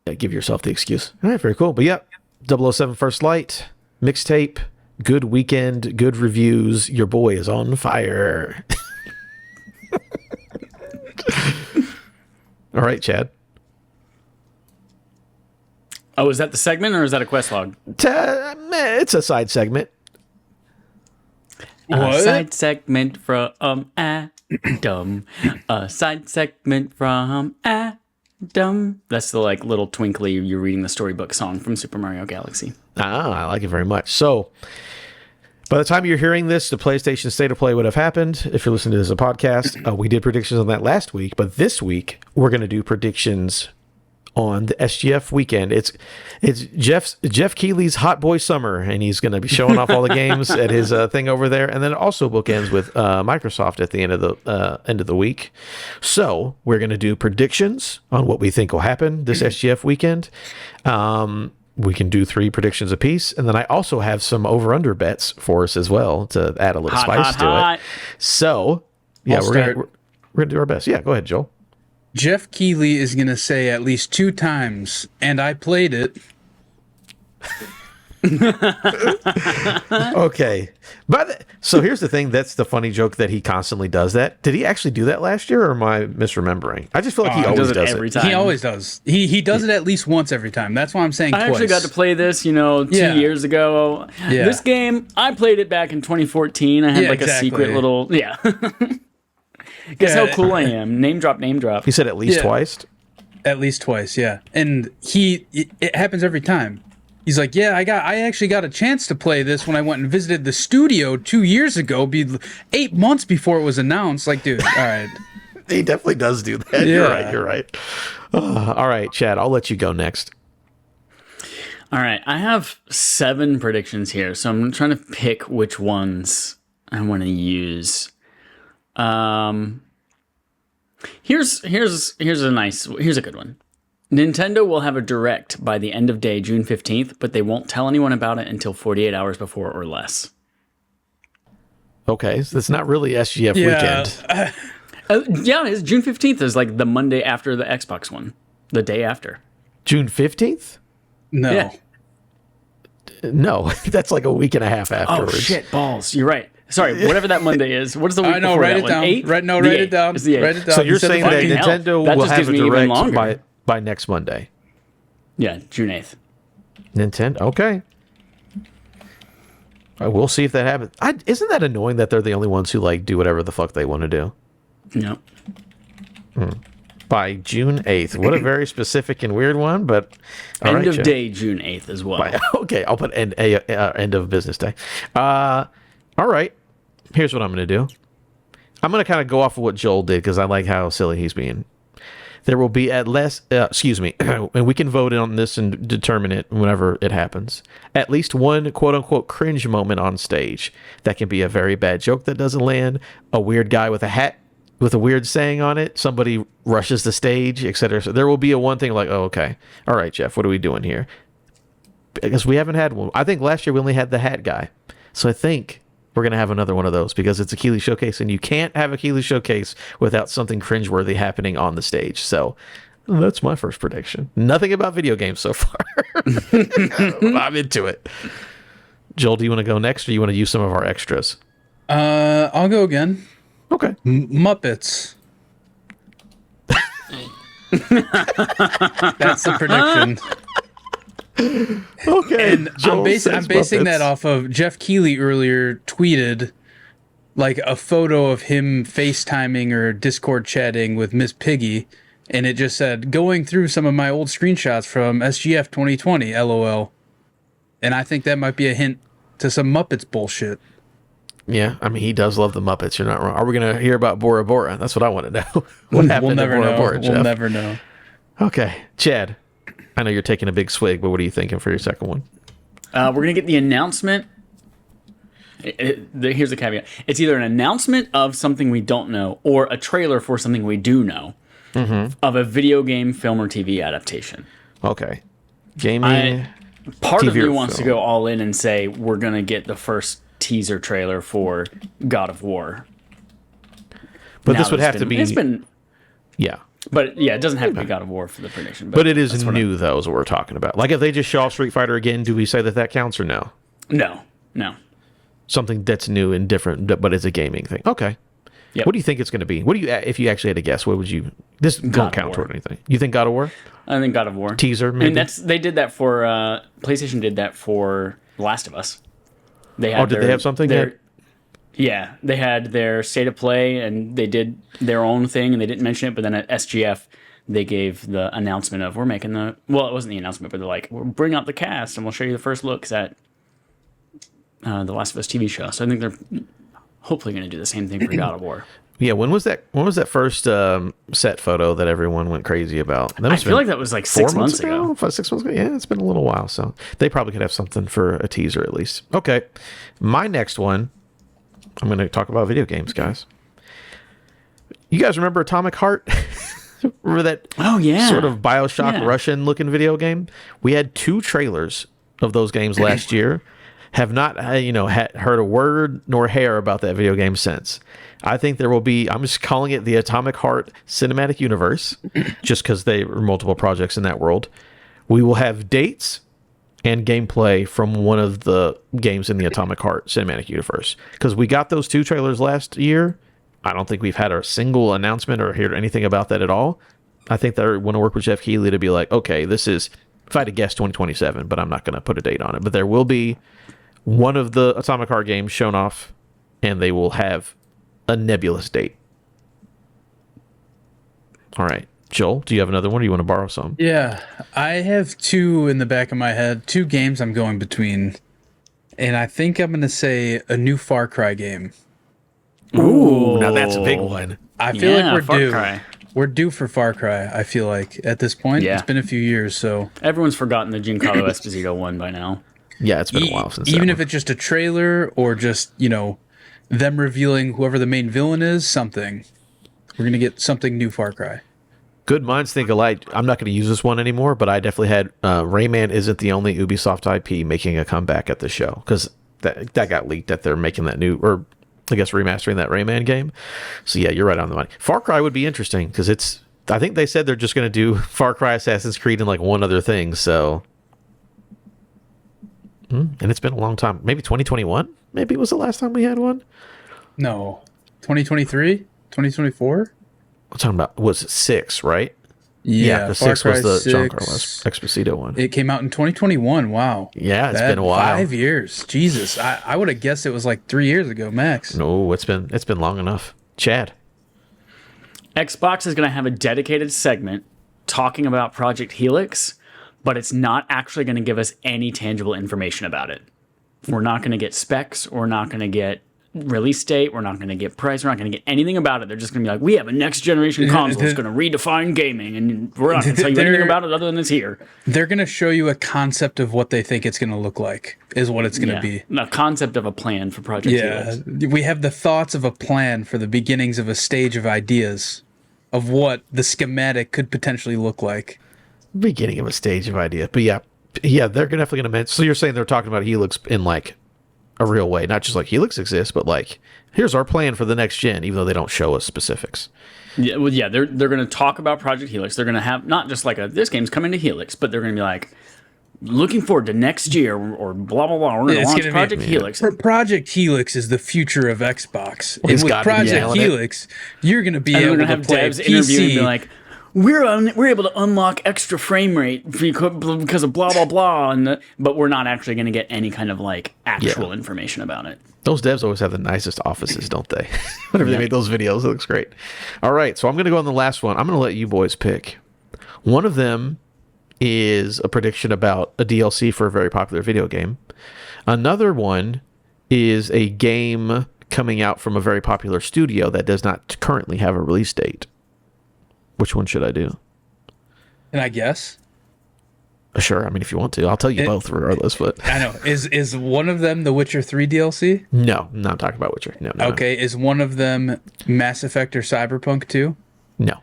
Yeah, give yourself the excuse. All right, very cool. But yeah, 007 First Light. mixtape, good weekend, good reviews. Your boy is on fire. All right, Chad. Oh, is that the segment or is that a quest log? It's a side segment. A side segment from Adam. A side segment from Adam. That's the like little twinkly you're reading the storybook song from Super Mario Galaxy. I like it very much. So by the time you're hearing this, the PlayStation State of Play would have happened. If you're listening to this as a podcast, we did predictions on that last week, but this week we're going to do predictions on the SGF weekend. It's Jeff Keighley's Hot Boy Summer, and he's going to be showing off all the games at his thing over there, and then it also bookends with Microsoft at the end of the week. So we're going to do predictions on what we think will happen this SGF weekend. We can do 3 predictions apiece, and then I also have some over/under bets for us as well to add a little spice to it. So yeah, we're gonna do our best. Yeah, go ahead, Joel. Jeff Keighley is going to say at least 2 times, and I played it. Okay. So here's the thing. That's the funny joke that he constantly does that. Did he actually do that last year, or am I misremembering? I just feel like he always does it. Every time. He always does. He does it at least once every time. That's why I'm saying twice. I actually got to play this, 2 years ago. Yeah. This game, I played it back in 2014. I had a secret little... Yeah. Guess how cool I am. Name drop. He said at least twice? At least twice, yeah. And it happens every time. He's like, yeah, I actually got a chance to play this when I went and visited the studio 2 years ago, 8 months before it was announced. Like, dude, all right. He definitely does do that. Yeah. You're right. All right, Chad, I'll let you go next. All right, I have 7 predictions here, so I'm trying to pick which ones I want to use. Here's a good one. Nintendo will have a direct by the end of day, June 15th, but they won't tell anyone about it until 48 hours before or less. Okay, so it's not really SGF weekend. Yeah, it's June 15th is like the Monday after the Xbox one, the day after. June 15th? No. Yeah. No, that's like a week and a half afterwards. Oh, shit, balls. You're right. Sorry, whatever that Monday is. What is the week before write that it one? down. 8th? Write it down. It's the 8th. Write it down. So you're saying that Nintendo will have a direct by next Monday? Yeah, June 8th. Nintendo? Okay. We'll see if that happens. Isn't that annoying that they're the only ones who do whatever the fuck they want to do? No. By June 8th. What a very specific and weird one, but... End of day, June 8th as well. Okay, I'll put end of business day. All right. Here's what I'm going to do. I'm going to kind of go off of what Joel did because I like how silly he's being. There will be and we can vote on this and determine it whenever it happens. At least one quote-unquote cringe moment on stage. That can be a very bad joke that doesn't land, a weird guy with a hat with a weird saying on it, somebody rushes the stage, etc. So there will be a one thing like, oh, okay. All right, Jeff, what are we doing here? Because we haven't had one. I think last year we only had the hat guy. So I think we're going to have another one of those because it's a Keighley Showcase, and you can't have a Keighley Showcase without something cringeworthy happening on the stage. So that's my first prediction. Nothing about video games so far. I'm into it. Joel, do you want to go next, or you want to use some of our extras? I'll go again. Okay. Muppets. That's the prediction. Okay. And I'm basing that off of Jeff Keighley earlier tweeted a photo of him FaceTiming or Discord chatting with Miss Piggy, and it just said, going through some of my old screenshots from SGF 2020, LOL. And I think that might be a hint to some Muppets bullshit. Yeah, I mean, he does love the Muppets. You're not wrong. Are we going to hear about Bora Bora? That's what I want to know. What happened to Bora Bora, Jeff? We'll never know. Okay. Chad, I know you're taking a big swig, but what are you thinking for your second one? We're going to get the announcement. Here's the caveat. It's either an announcement of something we don't know or a trailer for something we do know of a video game, film, or TV adaptation. Okay. Gaming. Part of me wants to go all in and say we're going to get the first teaser trailer for God of War. But this would have to be... It's been... Yeah. But yeah, it doesn't have to be God of War for the prediction. But it is new, though, is what we're talking about. Like, if they just show off Street Fighter again, do we say that counts or no? No, no. Something that's new and different, but it's a gaming thing. Okay. Yep. What do you think it's going to be? What do you, if you actually had to guess, what would you? This don't count toward anything. You think God of War I think God of War. teaser? Maybe. And they did that for PlayStation. Did that for The Last of Us. They had did they have something yet? Yeah, they had their state of play, and they did their own thing, and they didn't mention it. But then at SGF, they gave the announcement of we're making the. Well, it wasn't the announcement, but they're like, we'll bring out the cast, and we'll show you the first looks at the Last of Us TV show. So I think they're hopefully going to do the same thing for God of War. Yeah, when was that? When was that first set photo that everyone went crazy about? I feel like that was like 6 months ago. 6 months ago. Yeah, it's been a little while, so they probably could have something for a teaser at least. Okay, my next one. I'm going to talk about video games, guys. You guys remember Atomic Heart? Remember that? Oh yeah, sort of BioShock Russian looking video game. We had 2 trailers of those games last year. Have not, heard a word nor hair about that video game since. I think there will be, I'm just calling it the Atomic Heart Cinematic Universe, just because there are multiple projects in that world. We will have dates and gameplay from one of the games in the Atomic Heart Cinematic Universe. Because we got those 2 trailers last year. I don't think we've had a single announcement or heard anything about that at all. I think they want to work with Jeff Keighley to be like, okay, this is, if I had to guess, 2027, but I'm not going to put a date on it. But there will be one of the Atomic Heart games shown off, and they will have a nebulous date. All right. Joel, do you have another one, or do you want to borrow some? Yeah, I have 2 in the back of my head. 2 games I'm going between. And I think I'm going to say a new Far Cry game. Ooh, now that's a big one. I feel like we're Far due. Cry. We're due for Far Cry, I feel like, at this point. Yeah. It's been a few years, so... Everyone's forgotten the Giancarlo Esposito one by now. Yeah, it's been a while since even that if one. it's just a trailer or just them revealing whoever the main villain is, something, we're gonna get something new Far Cry. Good minds think alike. I'm not going to use this one anymore, but I definitely had Rayman isn't the only Ubisoft IP making a comeback at the show, because that got leaked that they're making that new, or I guess remastering that Rayman game. So yeah, you're right on the money. Far Cry would be interesting because I think they said they're just going to do Far Cry, Assassin's Creed, and like one other thing. So. And it's been a long time. Maybe 2021? Maybe was the last time we had one? No. 2023? 2024? I'm talking about, was it 6, right? Yeah, the Far 6 was the 6. Giancarlo Esposito one. It came out in 2021. Wow. Yeah, it's been a while. 5 years. Jesus. I would have guessed it was like 3 years ago, max. No, it's been long enough. Chad. Xbox is going to have a dedicated segment talking about Project Helix, but it's not actually going to give us any tangible information about it. We're not going to get specs. We're not going to get release date. We're not going to get price. We're not going to get anything about it. They're just going to be like, we have a next generation console. It's going to redefine gaming, and we're not going to tell you anything about it other than it's here. They're going to show you a concept of what they think it's going to look like, is what it's going to be. A concept of a plan for Project Helix. We have the thoughts of a plan for the beginnings of a stage of ideas of what the schematic could potentially look like. Beginning of a stage of idea. But yeah, they're definitely going to mention. So you're saying they're talking about Helix in like a real way, not just like Helix exists, but like here's our plan for the next gen, even though they don't show us specifics. Yeah, well, yeah, they're going to talk about Project Helix. They're going to have not just like this game's coming to Helix, but they're going to be like looking forward to next year or blah blah blah. We're going to launch Project Helix. Project Helix is the future of Xbox. Well, and with Project Helix, you're going to be able to have play devs PC. interview and be like, we're able to unlock extra frame rate because of blah blah blah, but we're not actually going to get any kind of like actual information about it. Those devs always have the nicest offices, don't they? Whenever they make those videos, it looks great. All right, so I'm going to go on the last one. I'm going to let you boys pick. One of them is a prediction about a DLC for a very popular video game. Another one is a game coming out from a very popular studio that does not currently have a release date. Which one should I do? And I guess. Sure. I mean, if you want to, I'll tell you both regardless. But I know. Is one of them the Witcher 3 DLC? No, I'm not talking about Witcher. No. Okay. Is one of them Mass Effect or Cyberpunk 2? No.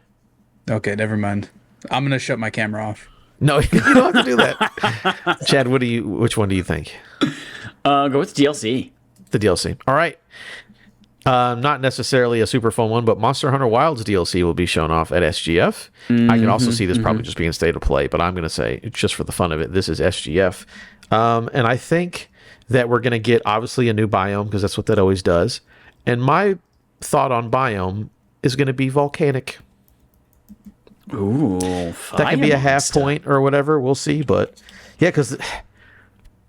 Okay, never mind. I'm gonna shut my camera off. No, you don't have to do that. Chad, which one do you think? Go with DLC. The DLC. All right. Not necessarily a super fun one, but Monster Hunter Wilds DLC will be shown off at SGF. I can also see this probably just being state of play, but I'm going to say, just for the fun of it, this is SGF. And I think that we're going to get obviously a new biome because that's what that always does. And my thought on biome is going to be volcanic. Ooh, that could be a half point or whatever. We'll see. But yeah, because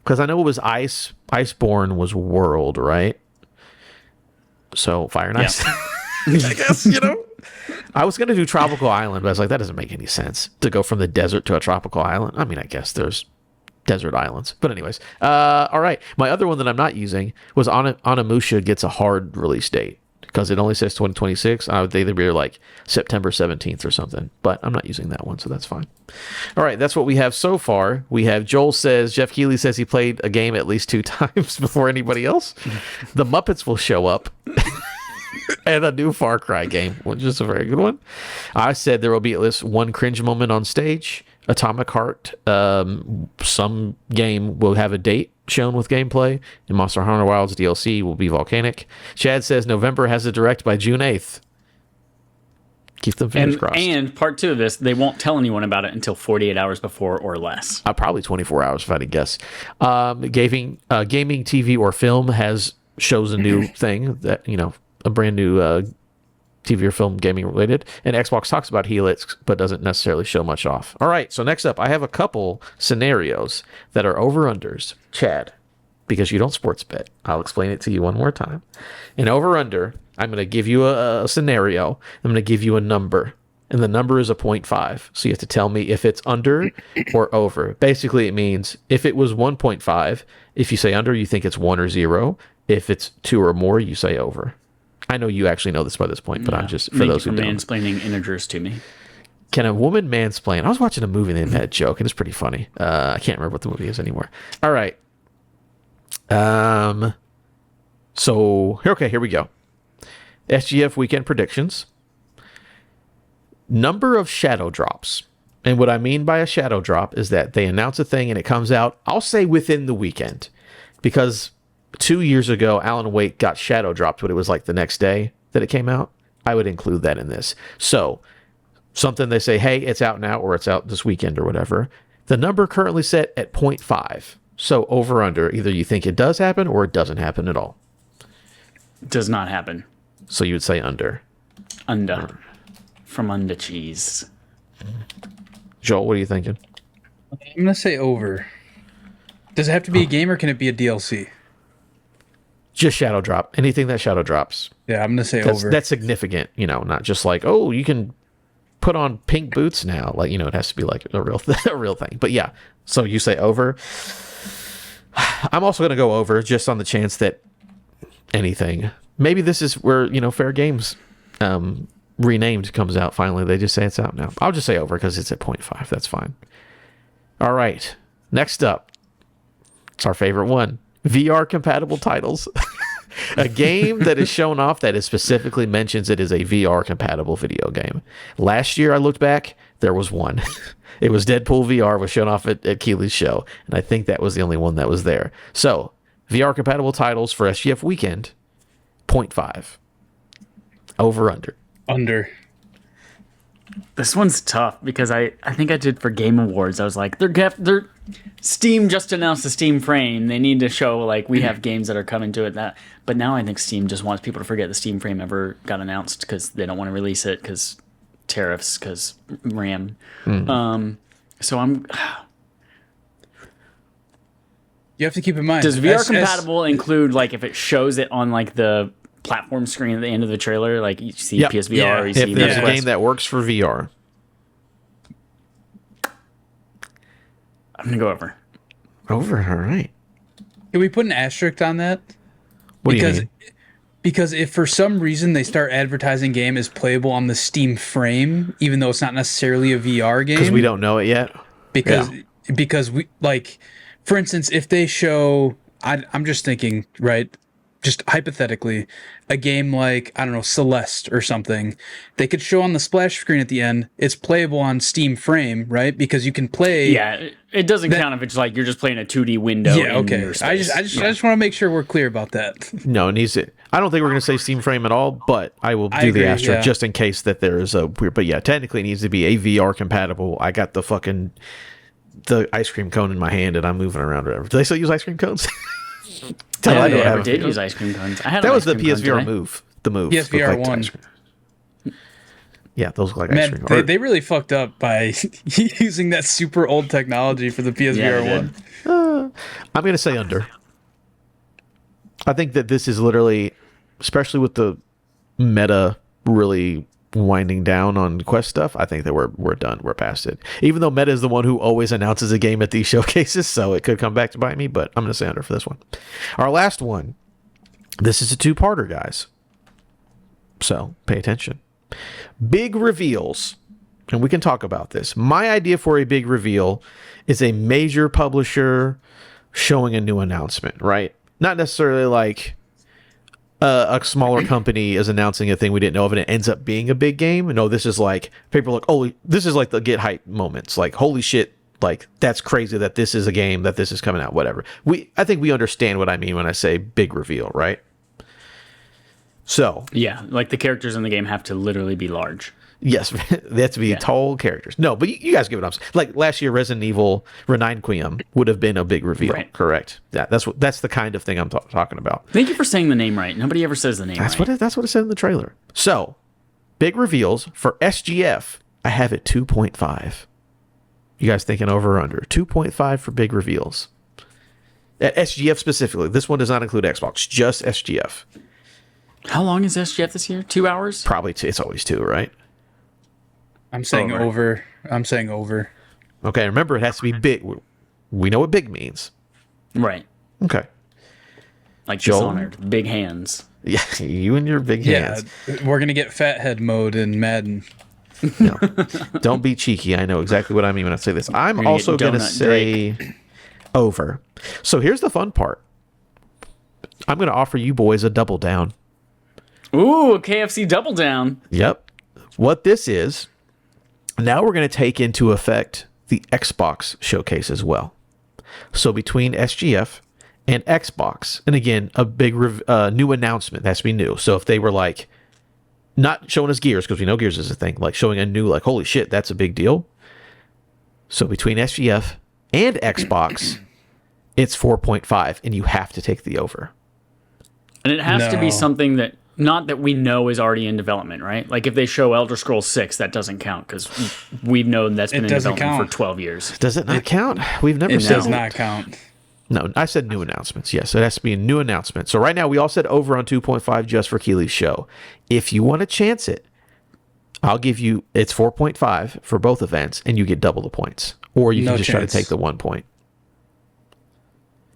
I know it was ice. Iceborne was world, right? So fire and ice. I guess, I was going to do tropical island, but I was like, that doesn't make any sense to go from the desert to a tropical island. I mean, I guess there's desert islands. But anyways, all right. My other one that I'm not using was Onimusha gets a hard release date because it only says 2026. I would either be like September 17th or something, but I'm not using that one, so that's fine. All right, that's what we have so far. We have Joel says, Jeff Keighley says he played a game at least 2 times before anybody else. The Muppets will show up. And a new Far Cry game, which is a very good one. I said there will be at least one cringe moment on stage. Atomic Heart, some game will have a date shown with gameplay. And Monster Hunter Wilds DLC will be volcanic. Chad says November has a direct by June 8th. Keep them fingers crossed. And part 2 of this, they won't tell anyone about it until 48 hours before or less. Probably 24 hours if I had to guess. Gaming TV or film shows a new thing that, a brand new TV or film gaming related, and Xbox talks about Helix but doesn't necessarily show much off. All right, so next up I have a couple scenarios that are over-unders. Chad, because you don't sports bet, I'll explain it to you one more time. An over-under, I'm going to give you a scenario, I'm going to give you a number, and the number is a 0.5, so you have to tell me if it's under or over. Basically it means if it was 1.5, if you say under, you think it's 1 or 0. If it's 2 or more, you say over. I know you actually know this by this point, but I'm just, for those who don't. Mansplaining integers to me. Can a woman mansplain? I was watching a movie and they had a joke, and it's pretty funny. I can't remember what the movie is anymore. All right. So, here we go. SGF weekend predictions. Number of shadow drops. And what I mean by a shadow drop is that they announce a thing and it comes out, I'll say within the weekend. Because 2 years ago, Alan Wake got shadow dropped, but it was like the next day that it came out. I would include that in this. So, something they say, hey, it's out now, or it's out this weekend, or whatever. The number currently set at 0.5. So, over under, either you think it does happen or it doesn't happen at all. Does not happen. So, you would say under. Under. From under cheese. Joel, what are you thinking? I'm going to say over. Does it have to be a game or can it be a DLC? Just shadow drop. Anything that shadow drops. Yeah, I'm going to say over. That's significant, not just like, oh, you can put on pink boots now. Like, it has to be like a real thing. But yeah, so you say over. I'm also going to go over just on the chance that anything. Maybe this is where, Fair Games renamed comes out finally. They just say it's out now. I'll just say over because it's at 0.5. That's fine. All right. Next up. It's our favorite one. VR compatible titles. A game that is shown off that is specifically mentions it is a VR compatible video game. Last year I looked back, there was one. It was Deadpool VR, was shown off at Keeley's show, and I think that was the only one that was there. So, VR compatible titles for SGF weekend, 0.5. Over under. Under. This one's tough because I think I did for Game Awards. I was like, they're Steam just announced the Steam frame. They need to show like we have games that are coming to it. But now I think Steam just wants people to forget the Steam frame ever got announced because they don't want to release it because tariffs, because RAM. So I'm. You have to keep in mind. Does VR compatible include like if it shows it on like the platform screen at the end of the trailer, like you see PSVR, or you see if there's a game that works for VR. I'm gonna go over. Over, all right. Can we put an asterisk on that? What do you mean? Because if for some reason they start advertising game as playable on the Steam frame, even though it's not necessarily a VR game, because we don't know it yet. Because we like, for instance, if they show, I'm just thinking, right? Just hypothetically, a game like, I don't know, Celeste or something, they could show on the splash screen at the end, it's playable on Steam frame, right? Because you can play. Yeah, it doesn't count if it's like you're just playing a 2D window. Yeah, okay. I just want to make sure we're clear about that. No, it needs to. I don't think we're going to say Steam frame at all, but I will do the asterisk just in case that there is a weird. But yeah, technically it needs to be a VR compatible. I got the ice cream cone in my hand and I'm moving around or whatever. Do they still use ice cream cones? Tell I I don't never have did a- use ice cream cones. I had That an was the ice cream cone PSVR today. move. The move. PSVR looked like 1. ice cream. Yeah, those look like ice Man, cream. they really fucked up by using that super old technology for the Yeah, PSVR they 1. did. I'm going to say under. I think that this is literally, especially with the meta really winding down on Quest stuff, I think that we're done. We're past it. Even though Meta is the one who always announces a game at these showcases, so it could come back to bite me, but I'm going to say under for this one. Our last one. This is a two-parter, guys. So pay attention. Big reveals. And we can talk about this. My idea for a big reveal is a major publisher showing a new announcement, right? Not necessarily like a smaller company is announcing a thing we didn't know of and it ends up being a big game. No, this is like people are like, oh, this is like the get hype moments. Like, holy shit, like that's crazy that this is a game, that this is coming out, whatever. I think we understand what I mean when I say big reveal, right? So Yeah, like the characters in the game have to literally be large. yes, they have to be tall characters. No, but you guys get what I'm saying. Like last year, Resident Evil Reninquiem would have been a big reveal, Right. correct? Yeah, that's the kind of thing I'm talking about. Thank you for saying the name right. Nobody ever says the name right. That's what it said in the trailer. So, big reveals for SGF. I have it 2.5. You guys thinking over or under? 2.5 for big reveals. At SGF specifically. This one does not include Xbox, just SGF. How long is SGF this year? 2 hours? Probably two. It's always two, right? I'm saying over. I'm saying over. Okay, remember it has to be big. We know what big means. Right. Okay. Like Joel? Dishonored. Big hands. Yeah, you and your big Yeah, hands. we're gonna get fathead mode in Madden. No. Don't be cheeky. I know exactly what I mean when I say this. I'm gonna also get going to Donut say over. So here's the fun part. I'm going to offer you boys a double down. Ooh, a KFC double down. Yep. What this is, now we're going to take into effect the Xbox showcase as well. So between SGF and Xbox, and again, a big new announcement, that has to be new. So if they were like, not showing us Gears, because we know Gears is a thing, like showing a new, like, holy shit, that's a big deal. So between SGF and Xbox, it's 4.5, and you have to take the over. And it has to No. be something that, not that we know is already in development, right? Like if they show Elder Scrolls 6, that doesn't count because we've known that's been in doesn't development count. for 12 years. Does it not count? We've never It said does not count. No, I said new announcements. Yes, it has to be a new announcement. So right now we all said over on 2.5 just for Keely's show. If you want to chance it, I'll give you, it's 4.5 for both events, and you get double the points. Or you No can just try to chance. take the 1 point.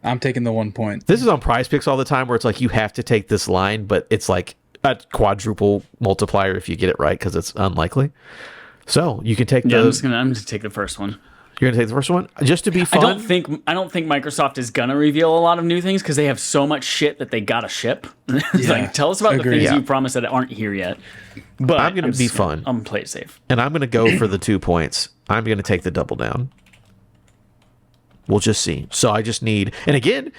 I'm taking the 1 point. This is on Prize Picks all the time, where it's like you have to take this line, but it's like a quadruple multiplier if you get it right, because it's unlikely. So you can take Yeah, I'm the. just gonna take the first one. You're gonna take the first one just to be I fun. don't think Microsoft is gonna reveal a lot of new things because they have so much shit that they gotta ship. It's Yeah, like, tell us about the agreed. things Yeah. you promised that aren't here yet. But I'm gonna be fun. I'm gonna play it safe. And I'm going to go for the 2 points. I'm going to take the double down. We'll just see. So I just need, and again,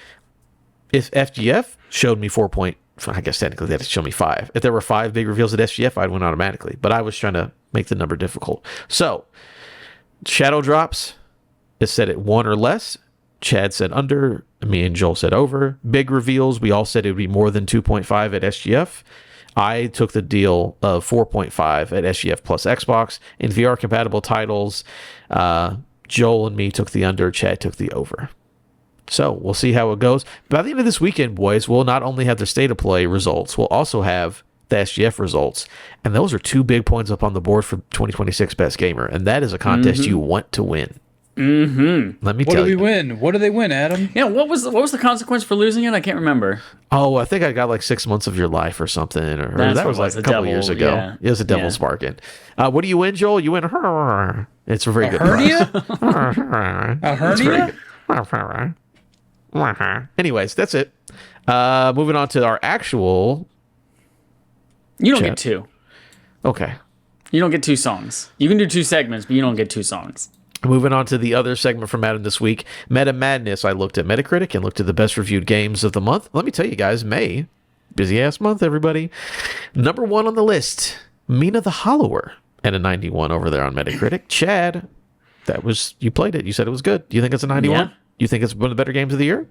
if FGF showed me 4 point, I guess technically they had to show me 5. If there were 5 big reveals at SGF, I'd win automatically. But I was trying to make the number difficult. So Shadow Drops is set at 1 or less. Chad said under. Me and Joel said over. Big reveals, we all said it would be more than 2.5 at SGF. I took the deal of 4.5 at SGF plus Xbox. In VR compatible titles, Joel and me took the under, Chad took the over. So we'll see how it goes. By the end of this weekend, boys, we'll not only have the state of play results, we'll also have the SGF results. And those are 2 big points up on the board for 2026 Best Gamer. And that is a contest you want to win. Mm-hmm. Let me What tell do we you. win? What do they win, Adam? Yeah, what was the consequence for losing it? I can't remember. Oh, I think I got like 6 months of your life or something. Or That's that what was it like was, a the couple devil, years ago. yeah. It was a devil Yeah. sparking. What do you win, Joel? You win. It's a very good Hernia? prize. A hernia? Anyways, that's it. Moving on to our actual. You don't Chat. get 2. Okay. You don't get 2 songs. You can do 2 segments, but you don't get 2 songs. Moving on to the other segment from Madden this week, Meta Madness. I looked at Metacritic and looked at the best reviewed games of the month. Let me tell you guys, May, busy ass month, everybody. Number 1 on the list, Mina the Hollower at a 91 over there on Metacritic. Chad, you played it. You said it was good. Do you think it's a 91? Yeah. You think it's one of the better games of the year?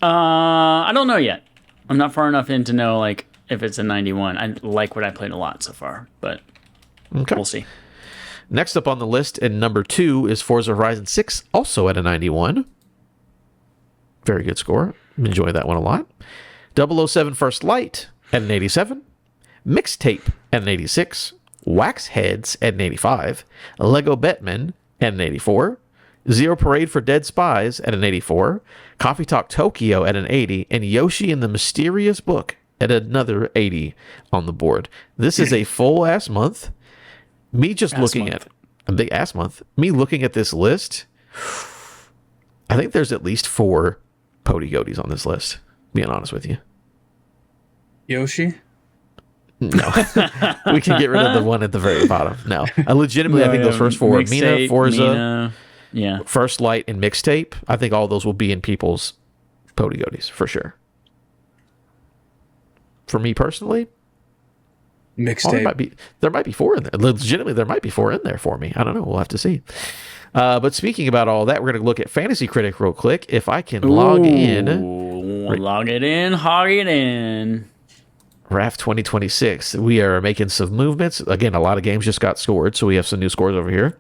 I don't know yet. I'm not far enough in to know like if it's a 91. I like what I played a lot so far, but we'll see. Next up on the list, and number 2 is Forza Horizon 6, also at a 91. Very good score. Enjoy that one a lot. 007 First Light at an 87. Mixtape at an 86. Wax Heads at an 85. Lego Batman at an 84. Zero Parade for Dead Spies at an 84. Coffee Talk Tokyo at an 80. And Yoshi and the Mysterious Book at another 80 on the board. This is a full-ass month. Me just looking at a big ass month. Me looking at this list, I think there's at least 4 Pody Goaties on this list, being honest with you. Yoshi? No. We can get rid of the one at the very bottom. No. I think those first 4, Mina, Forza, First Light, and Mixtape, I think all those will be in people's Pody Goaties for sure. For me personally, Mixtape. There might be 4 in there. Legitimately, there might be 4 in there for me. I don't know. We'll have to see. But speaking about all that, we're going to look at Fantasy Critic real quick. If I can log in. Log it in, hog it in. RAF 2026. We are making some movements. Again, a lot of games just got scored, so we have some new scores over here.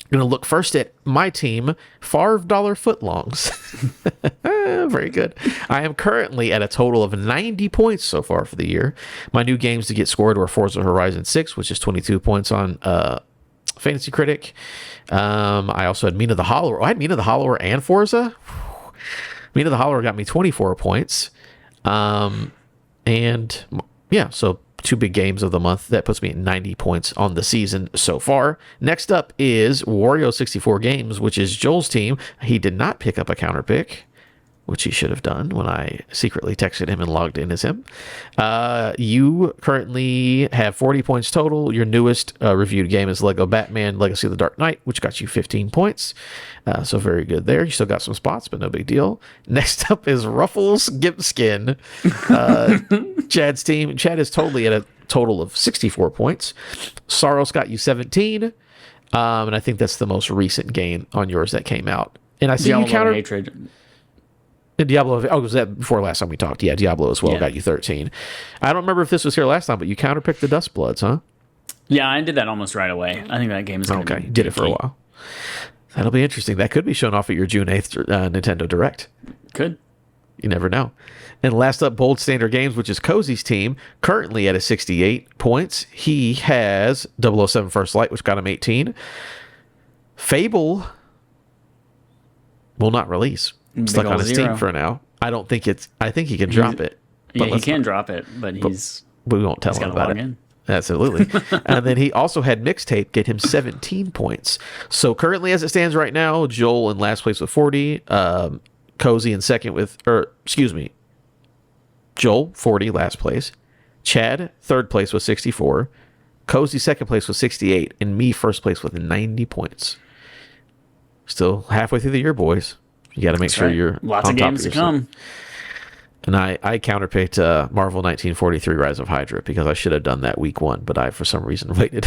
I'm going to look first at my team, $5 footlongs. Very good. I am currently at a total of 90 points so far for the year. My new games to get scored were Forza Horizon 6, which is 22 points on Fantasy Critic. I also had Mina the Hollower. I had Mina the Hollower and Forza. Mina the Hollower got me 24 points. And yeah, so 2 big games of the month. That puts me at 90 points on the season so far. Next up is Wario 64 Games, which is Joel's team. He did not pick up a counter pick, which he should have done when I secretly texted him and logged in as him. You currently have 40 points total. Your newest reviewed game is Lego Batman Legacy of the Dark Knight, which got you 15 points. So very good there. You still got some spots, but no big deal. Next up is Ruffles Gimpskin, Chad's team. Chad is totally at a total of 64 points. Saros got you 17. And I think that's the most recent game on yours that came out. And I see you counter hatred. And Diablo, was that before last time we talked? Yeah, Diablo as well got you 13. I don't remember if this was here last time, but you counterpicked the Dust Bloods, huh? Yeah, I did that almost right away. I think that game is going to be did it for a while. That'll be interesting. That could be shown off at your June 8th Nintendo Direct. Could. You never know. And last up, Bold Standard Games, which is Cozy's team, currently at a 68 points. He has 007 First Light, which got him 18. Fable will not release. Stuck on his team for now. I think he can drop it. Yeah, he can drop it, but we won't tell him about it. Absolutely. And then he also had Mixtape get him 17 points. So currently, as it stands right now, Joel in last place with 40, Cozy in second with, Joel 40 last place, Chad third place with 64, Cozy second place with 68, and me first place with 90 points. Still halfway through the year, boys. You got to make sure you're lots of games to come. And I counterpicked Marvel 1943 Rise of Hydra because I should have done that week 1, but I, for some reason, waited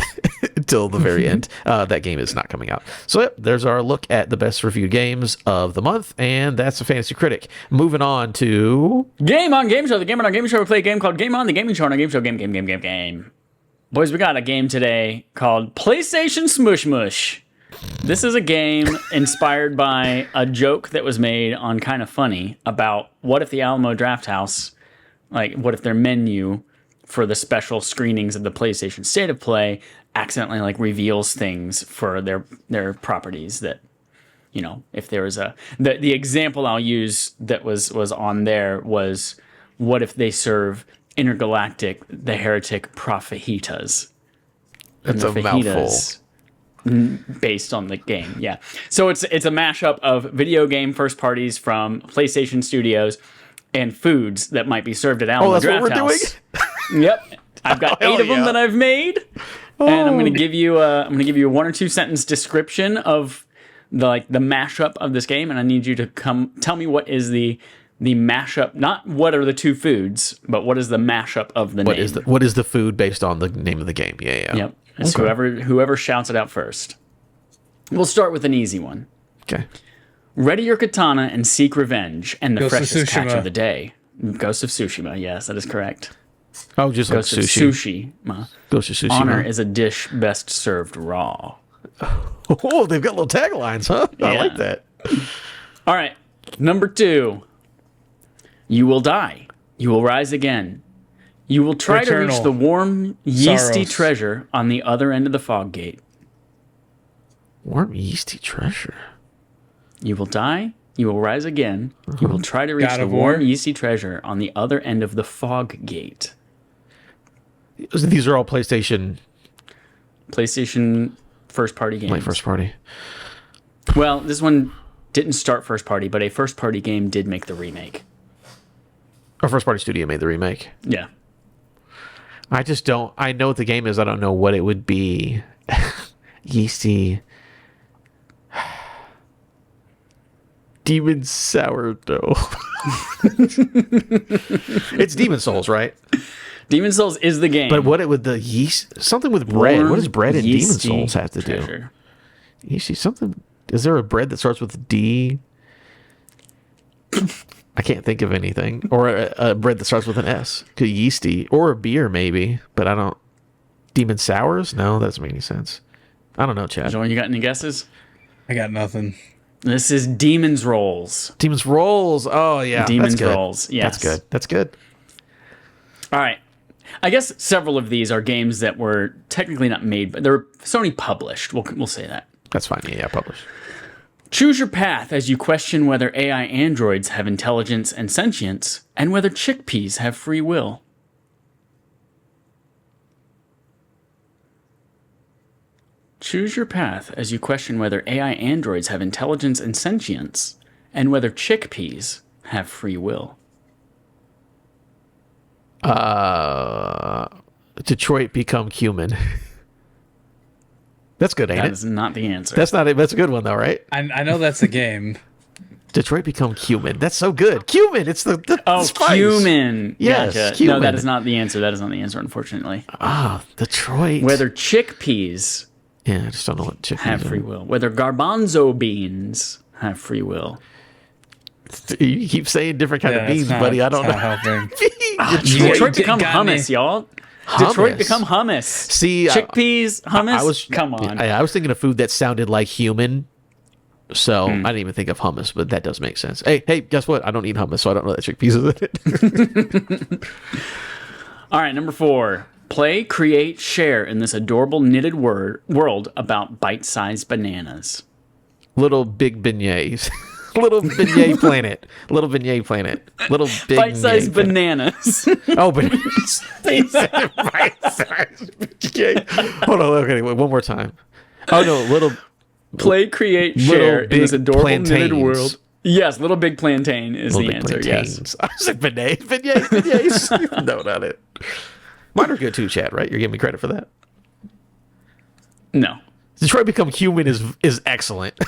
until the very end. That game is not coming out. So, yep, there's our look at the best reviewed games of the month, and that's a Fantasy Critic. Moving on to... Game On Game Show. The Game On Game Show. We play a game called Game On, the gaming show on our game show. Game. Boys, we got a game today called PlayStation Smush Mush. This is a game inspired by a joke that was made on Kinda Funny about what if the Alamo Drafthouse, what if their menu for the special screenings of the PlayStation State of Play accidentally reveals things for their properties that, if there was the example I'll use that was on there was what if they serve intergalactic, the heretic fajitas. That's a mouthful. Based on the game, yeah. So it's a mashup of video game first parties from PlayStation Studios and foods that might be served at Alamo that's Draft what we're House. Doing? Yep, I've got 8 of them that I've made, and I'm going to give you a 1 or 2 sentence description of the mashup of this game, and I need you to come tell me what is the mashup. Not what are the 2 foods, but what is the mashup of the name? What is the food based on the name of the game? Yeah. Yep. It's whoever shouts it out first. We'll start with an easy one. Okay. Ready your katana and seek revenge and the Ghost of freshest catch Tsushima. of the day. Ghost of Tsushima. Yes, that is correct. Oh, just like Ghost of sushi. Sushima. Ghost of Sushi. Honor is a dish best served raw. Oh, they've got little taglines, huh? I Yeah. like that. All right. Number 2. You will die. You will rise again. You will try to reach Eternal the warm, yeasty sorrows. treasure on the other end of the fog gate. Warm yeasty treasure. You will die. You will rise again. You will try to reach God the of warm, War. yeasty treasure on the other end of the fog gate. These are all PlayStation, PlayStation first party games. like first party. Well, this one didn't start first party, but a first party game did make the remake. Our first party studio made the remake. Yeah. I just don't. I know what the game is. I don't know what it would be. Yeasty. Demon sourdough. It's Demon Souls, right? Demon Souls is the game. But what it would the yeast something with bread? Warm, What does bread and Demon yeasty Souls have to do? treasure. Yeasty something. Is there a bread that starts with D? I can't think of anything. Or a bread that starts with an S. Could yeasty or a beer maybe, but I don't. Demon sours? No, that doesn't make any sense. I don't know, Chad. Joel, you got any guesses? I got nothing. This is Demon's Rolls. Demon's Rolls. Oh yeah, Demon's that's good. Rolls. Yes. That's good. That's good. All right. I guess several of these are games that were technically not made, but they're Sony published. We'll say that. That's fine. Yeah, publish. Choose your path as you question whether AI androids have intelligence and sentience, and whether chickpeas have free will. Choose your path as you question whether AI androids have intelligence and sentience, and whether chickpeas have free will. Detroit Become Human. That's good, ain't That it? is not the answer. That's not it. That's a good one though, right? I know that's a game. Detroit Become Cumin. That's so good. Cumin. It's the spice. Cumin. Yes, Gotcha. cumin. No, that is not the answer. That is not the answer, unfortunately. Detroit. Whether chickpeas Yeah, I just don't know what chickpeas have are. free will. Whether garbanzo beans have free will. You keep saying different kind of Yeah, that's beans, not- buddy. I don't that's know. not helping. Detroit You become got me. hummus, y'all. Hummus. Detroit become hummus. See, Chickpeas, hummus? Come on. I was thinking of food that sounded like human, so I didn't even think of hummus, but that does make sense. Hey, guess what? I don't eat hummus, so I don't know that chickpeas is in it. All right, number 4. Play, create, share in this adorable knitted world about bite-sized bananas. Little big beignets. Little beignet planet. Little beignet planet. Little big Bite-sized beignet bananas. planet. Oh, bananas. Bite-sized beignet. Hold on. Okay, wait, one more time. Oh, no. Little. Play, create, Little share in this big adorable knitted plantains. world. Yes, little big plantain is Little the big answer. plantains. I was like, beignets. No, not it. Mine are good too, Chad, right? You're giving me credit for that. Yes. No. Detroit Become Human is excellent.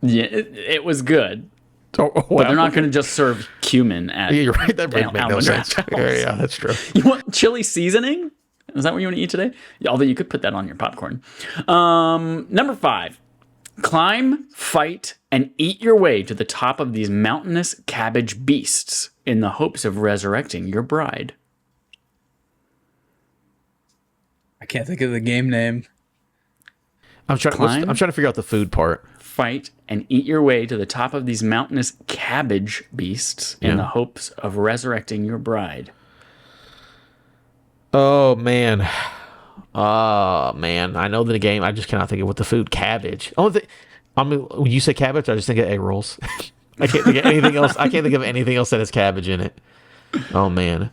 Yeah, it was good. Oh, But they're not going to just serve cumin at. Yeah, you're right. That makes no Almond sense. Draft Yeah, that's true. You want chili seasoning? Is that what you want to eat today? Yeah, although you could put that on your popcorn. Number 5. Climb, fight, and eat your way to the top of these mountainous cabbage beasts in the hopes of resurrecting your bride. I can't think of the game name. I'm trying to figure out the food part. Fight and eat your way to the top of these mountainous cabbage beasts in Yeah. the hopes of resurrecting your bride. Oh man. I know the game. I just cannot think of what the food. Cabbage. When you say cabbage, I just think of egg rolls. I can't think of anything else. I can't think of anything else that has cabbage in it. Oh man.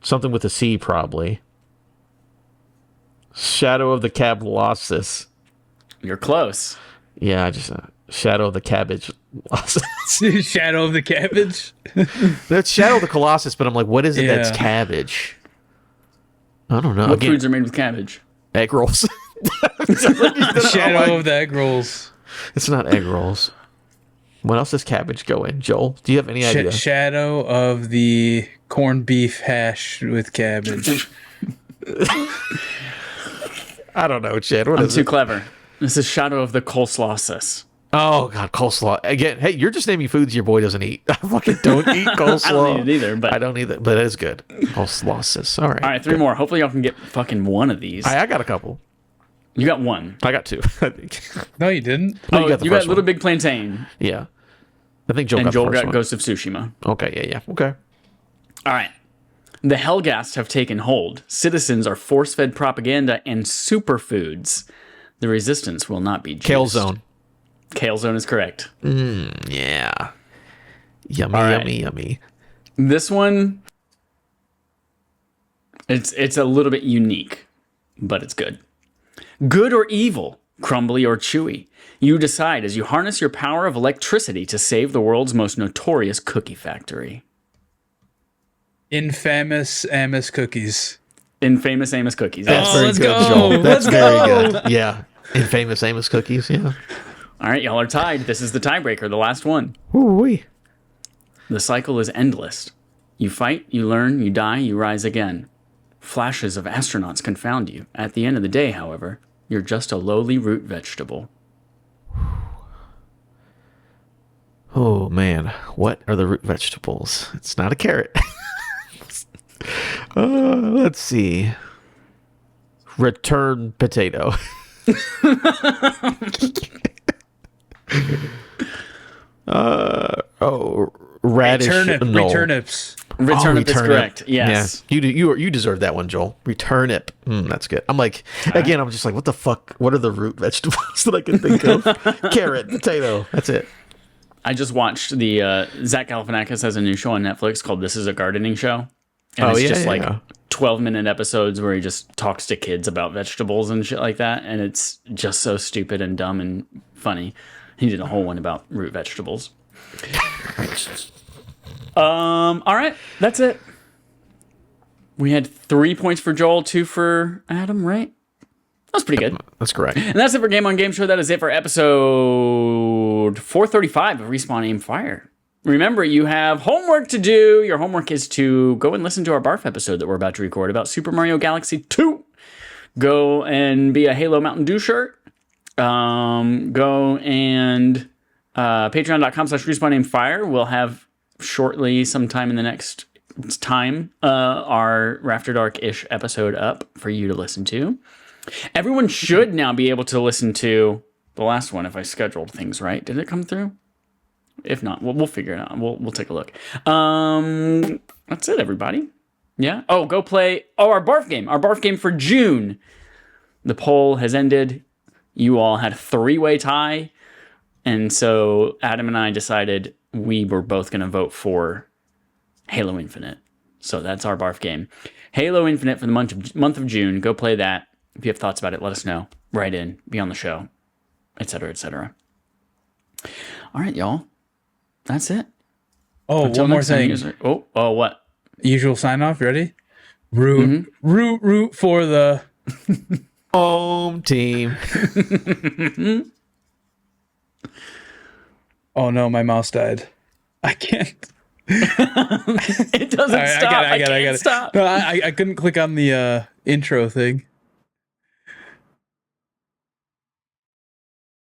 Something with a C probably. Shadow of the Colossus. You're close. Yeah, I just Shadow of the Cabbage. Shadow of the Cabbage. That's Shadow of the Colossus, but I'm like, what is it that's Yeah. cabbage? I don't know. What Again, foods are made with cabbage? egg rolls. Shadow of the Egg Rolls. It's not egg rolls. What else does cabbage go in? Joel, do you have any idea? Shadow of the corned beef hash with cabbage. I don't know, Chad. What I'm is too it? clever. This is Shadow of the Coleslawsus. Oh God, coleslaw again. Hey, you're just naming foods your boy doesn't eat. I fucking don't eat coleslaw. I don't eat it either, but I don't either, but it is good. Coleslaw sis. All right. All right, 3 more. Hopefully y'all can get fucking one of these. I got a couple. You got one. I got 2. I think. No, you didn't. No, You got first Little one. Big Plantain. Yeah. I think Joel And got Joel the first got one. Ghost of Tsushima. Okay. Yeah. Okay. All right. The Hellgasts have taken hold. Citizens are force-fed propaganda and superfoods. The resistance will not be juiced. Kale Zone. Kale Zone is correct. Yeah. Yummy, All right. yummy, yummy. This one, it's a little bit unique, but it's good. Good or evil, crumbly or chewy. You decide as you harness your power of electricity to save the world's most notorious cookie factory. Infamous Amos cookies. Infamous Amos Cookies. That's Yes. very let's good, go. Joel. That's Let's very go. good. Yeah. Infamous Amos cookies. Yeah. All right, y'all are tied. This is the tiebreaker, the last one. Ooh-wee. The cycle is endless. You fight, you learn, you die, you rise again. Flashes of astronauts confound you. At the end of the day, however, you're just a lowly root vegetable. Oh man, what are the root vegetables? It's not a carrot. Let's see. Return potato. Radish. Returnips. Returnip is returnip. correct. Yes. Yeah. You deserve that one, Joel. Returnip. That's good. I'm like, again, I'm just like, what the fuck? What are the root vegetables that I can think of? Carrot, potato. That's it. I just watched the Zach Galifianakis has a new show on Netflix called This Is a Gardening Show. And it's just like 12-minute episodes where he just talks to kids about vegetables and shit like that. And it's just so stupid and dumb and funny. He did a whole one about root vegetables. All right, that's it. We had 3 points for Joel, 2 for Adam, right? That's pretty good. That's correct. And that's it for Game on Game Show. That is it for episode 435 of Respawn Aim Fire. Remember, you have homework to do. Your homework is to go and listen to our BARF episode that we're about to record about Super Mario Galaxy 2. Go and be a Halo Mountain Dew shirt. Go and patreon.com/RespawnAimFire. We'll have shortly, sometime in the next time, our After Dark-ish episode up for you to listen to. Everyone should now be able to listen to the last one if I scheduled things right. Did it come through? If not, we'll figure it out. We'll take a look. That's it, everybody. Yeah. Oh, go play. Oh, our barf game. Our barf game for June. The poll has ended. You all had a 3-way tie. And so Adam and I decided we were both going to vote for Halo Infinite. So that's our barf game. Halo Infinite for the month of June. Go play that. If you have thoughts about it, let us know. Write in. Be on the show. Etc., etc. All right, y'all. That's it. Oh, Until one more next time, thing. user- Oh, what? Usual sign off. Ready? Root for the Home team. Oh no, my mouse died. I can't. It doesn't All right, stop. I got it. Can't stop. No, I couldn't click on the intro thing.